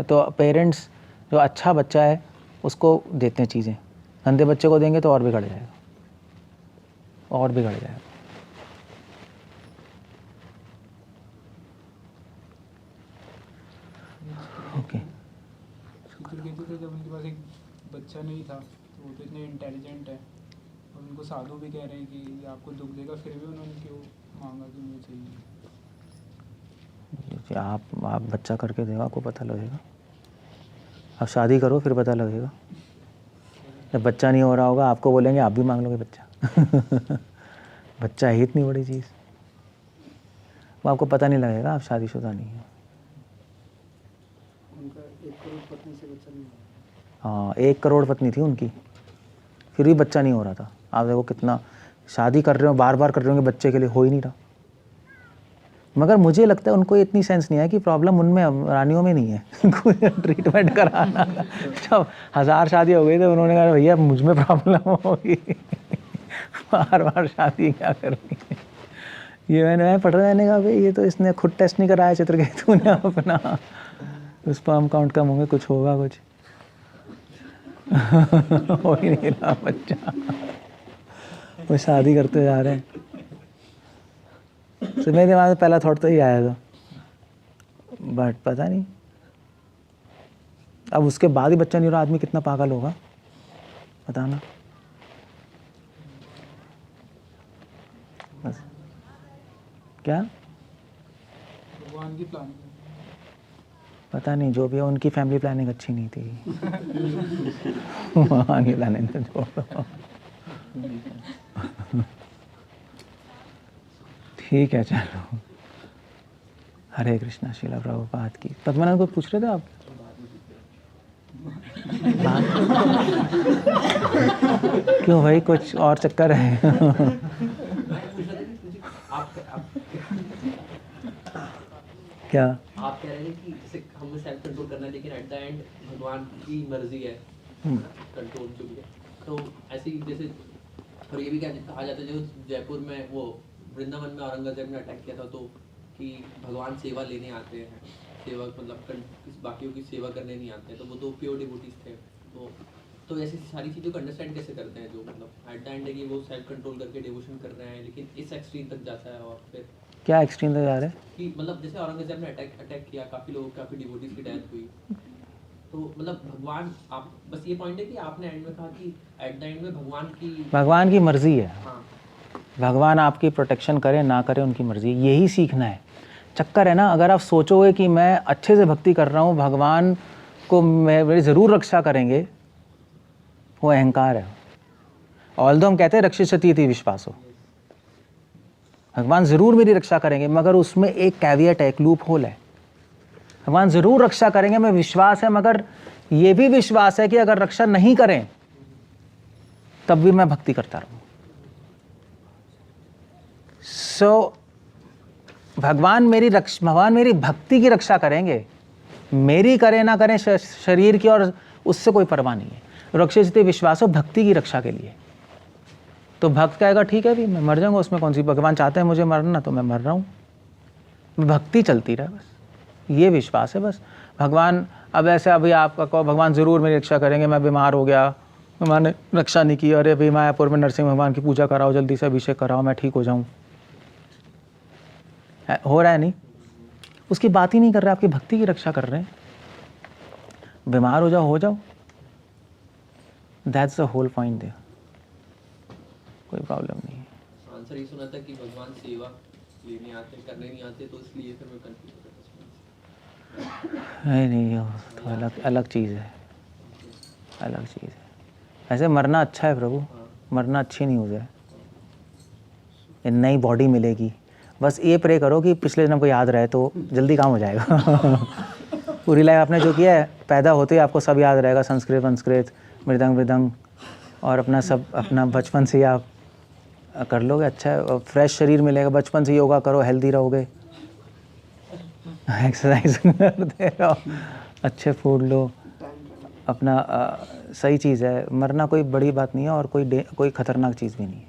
तो पेरेंट्स जो अच्छा बच्चा है उसको देते हैं चीज़ें, गंदे बच्चे को देंगे तो और बिगड़ जाएगा, और बिगड़ जाएगा। ओके जब उनके पास एक बच्चा नहीं था तो वो तो इतने इंटेलिजेंट है और उनको साधु भी कह रहे हैं कि ये आपको दुख देगा, फिर भी उन्होंने क्यों मांगा कि मुझे चाहिए। आप बच्चा करके देगा आपको पता लगेगा, आप शादी करो फिर पता लगेगा। जब बच्चा नहीं हो रहा होगा आपको बोलेंगे आप भी मांग लोगे बच्चा। बच्चा है इतनी बड़ी चीज़, वो आपको पता नहीं लगेगा, आप शादीशुदा नहीं हो। उनका 1 करोड़ पत्नी से बच्चा नहीं हुआ। हाँ 1 करोड़ पत्नी थी उनकी, फिर भी बच्चा नहीं हो रहा था। आप देखो कितना शादी कर रहे हो, बार बार कर रहे होंगे, बच्चे के लिए हो ही नहीं रहा। मगर मुझे लगता है उनको इतनी सेंस नहीं है कि प्रॉब्लम उनमें रानियों में नहीं है। ट्रीटमेंट कराना, जब 1000 शादी हो गई तो उन्होंने कहा भैया मुझ में प्रॉब्लम होगी। बार बार शादी क्या करनी है। ये मैं पढ़ रहा है, कहा भाई ये तो इसने खुद टेस्ट नहीं कराया चित्रकेतु ने अपना, स्पर्म काउंट कम होंगे, कुछ होगा कुछ। हो ही नहीं रहा बच्चा, वो शादी करते जा रहे हैं। तो मेरे दिमाग में पहला थॉट तो ही आया था, बट पता नहीं अब उसके बाद ही बच्चा नहीं रहा, आदमी कितना पागल होगा बताना। बस क्या भगवान भगवान की प्लानिंग है। पता नहीं, जो भी है उनकी फैमिली प्लानिंग अच्छी नहीं थी। भगवान की प्लानिंग तो छोड़ो। ठीक है, चलो। हरे कृष्णा। श्रील प्रभुपाद की। पद्मनाभ को पूछ रहे थे आप? क्यों भाई, कुछ और चक्कर है? क्या? आप कह रहे हैं कि जैसे हमें सेल्फ कंट्रोल करना है, लेकिन एट द एंड भगवान की मर्जी है कंट्रोल जो भी है। तो ऐसे ही जैसे, और ये भी कहा जाता है जो जयपुर में वो वृंदावन में औरंगजेब ने अटैक किया था, तो कि भगवान सेवा लेने आते हैं, सेवा मतलब बाकियों की सेवा करने नहीं आते हैं, तो वो तो प्योर डिवोटीज थे। तो ऐसी सारी चीज़ों को अंडरस्टैंड कैसे करते हैं जो मतलब एट द एंड है कि वो सेल्फ कंट्रोल करके डिवोशन कर रहे हैं, लेकिन इस एक्सट्रीम तक जाता है। और फिर क्या एक्सट्रीम तक जा रहे हैं? कि मतलब जैसे औरंगजेब ने अटैक किया, काफ़ी लोगों काफ़ी डिवोटीज की डेथ हुई, तो मतलब भगवान, आप बस ये पॉइंट है कि आपने एंड में कहा कि एट द एंड में भगवान की मर्जी है। हाँ, भगवान आपकी प्रोटेक्शन करे ना करे, उनकी मर्जी, यही सीखना है। चक्कर है ना, अगर आप सोचोगे कि मैं अच्छे से भक्ति कर रहा हूँ, भगवान को मेरी ज़रूर रक्षा करेंगे, वो अहंकार है। ऑल्दो हम कहते हैं रक्षिष्यति इति विश्वासो, भगवान ज़रूर मेरी रक्षा करेंगे, मगर उसमें एक कैवियट है, एक लूप होल है। भगवान ज़रूर रक्षा करेंगे, मैं विश्वास है, मगर ये भी विश्वास है कि अगर रक्षा नहीं करें तब भी मैं भक्ति करता रहूँ। भगवान मेरी भक्ति की रक्षा करेंगे, मेरी करें ना करें, शरीर की और उससे कोई परवाह नहीं है। रक्षिष्यति विश्वासो, भक्ति की रक्षा के लिए। तो भक्त कहेगा ठीक है भी, मैं मर जाऊंगा, उसमें कौन सी, भगवान चाहते हैं मुझे मरना तो मैं मर रहा हूँ, भक्ति चलती रहे, बस ये विश्वास है। बस भगवान, अब ऐसे अभी आपका कहो भगवान ज़रूर मेरी रक्षा करेंगे, मैं बीमार हो गया, भगवान ने रक्षा नहीं की, अरे अभी मायापुर में नरसिंह भगवान की पूजा कराओ, जल्दी से अभिषेक कराओ, मैं ठीक हो जाऊँ। हो रहा है नहीं, उसकी बात ही नहीं कर रहे, आपकी भक्ति की रक्षा कर रहे हैं। बीमार हो जाओ, that's the whole point there, कोई प्रॉब्लम नहीं है। आंसर ये सुना था कि भगवान सेवा लेने आते, करने नहीं आते, तो इसलिए फिर मैं कंफ्यूज हो गया। नहीं, तो अलग चीज़ है, अलग चीज़ है। ऐसे मरना अच्छा है प्रभु, मरना अच्छी न्यूज़ है। ये नई बॉडी मिलेगी, बस ये प्रे करो कि पिछले जन्म को याद रहे तो जल्दी काम हो जाएगा। पूरी लाइफ आपने जो किया है, पैदा होते ही आपको सब याद रहेगा, संस्कृत मृदंग, और अपना सब अपना बचपन से ही आप कर लोगे। अच्छा है, फ्रेश शरीर मिलेगा, बचपन से योगा करो, हेल्दी रहोगे, एक्सरसाइज करते रहो, अच्छे फूड लो, अपना सही चीज़ है। मरना कोई बड़ी बात नहीं है, और कोई ख़तरनाक चीज़ भी नहीं है,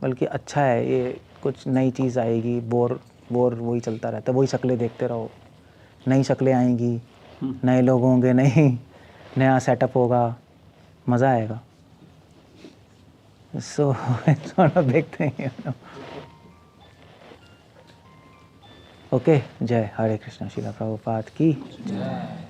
बल्कि अच्छा है। ये कुछ नई चीज़ आएगी, बोर वही चलता रहता है, वही शक्लें देखते रहो, नई शक्लें आएंगी, नए लोग होंगे, नया सेटअप होगा, मज़ा आएगा। सो थोड़ा देखते हैं। ओके, जय हरे कृष्ण। श्रील प्रभुपाद की जय।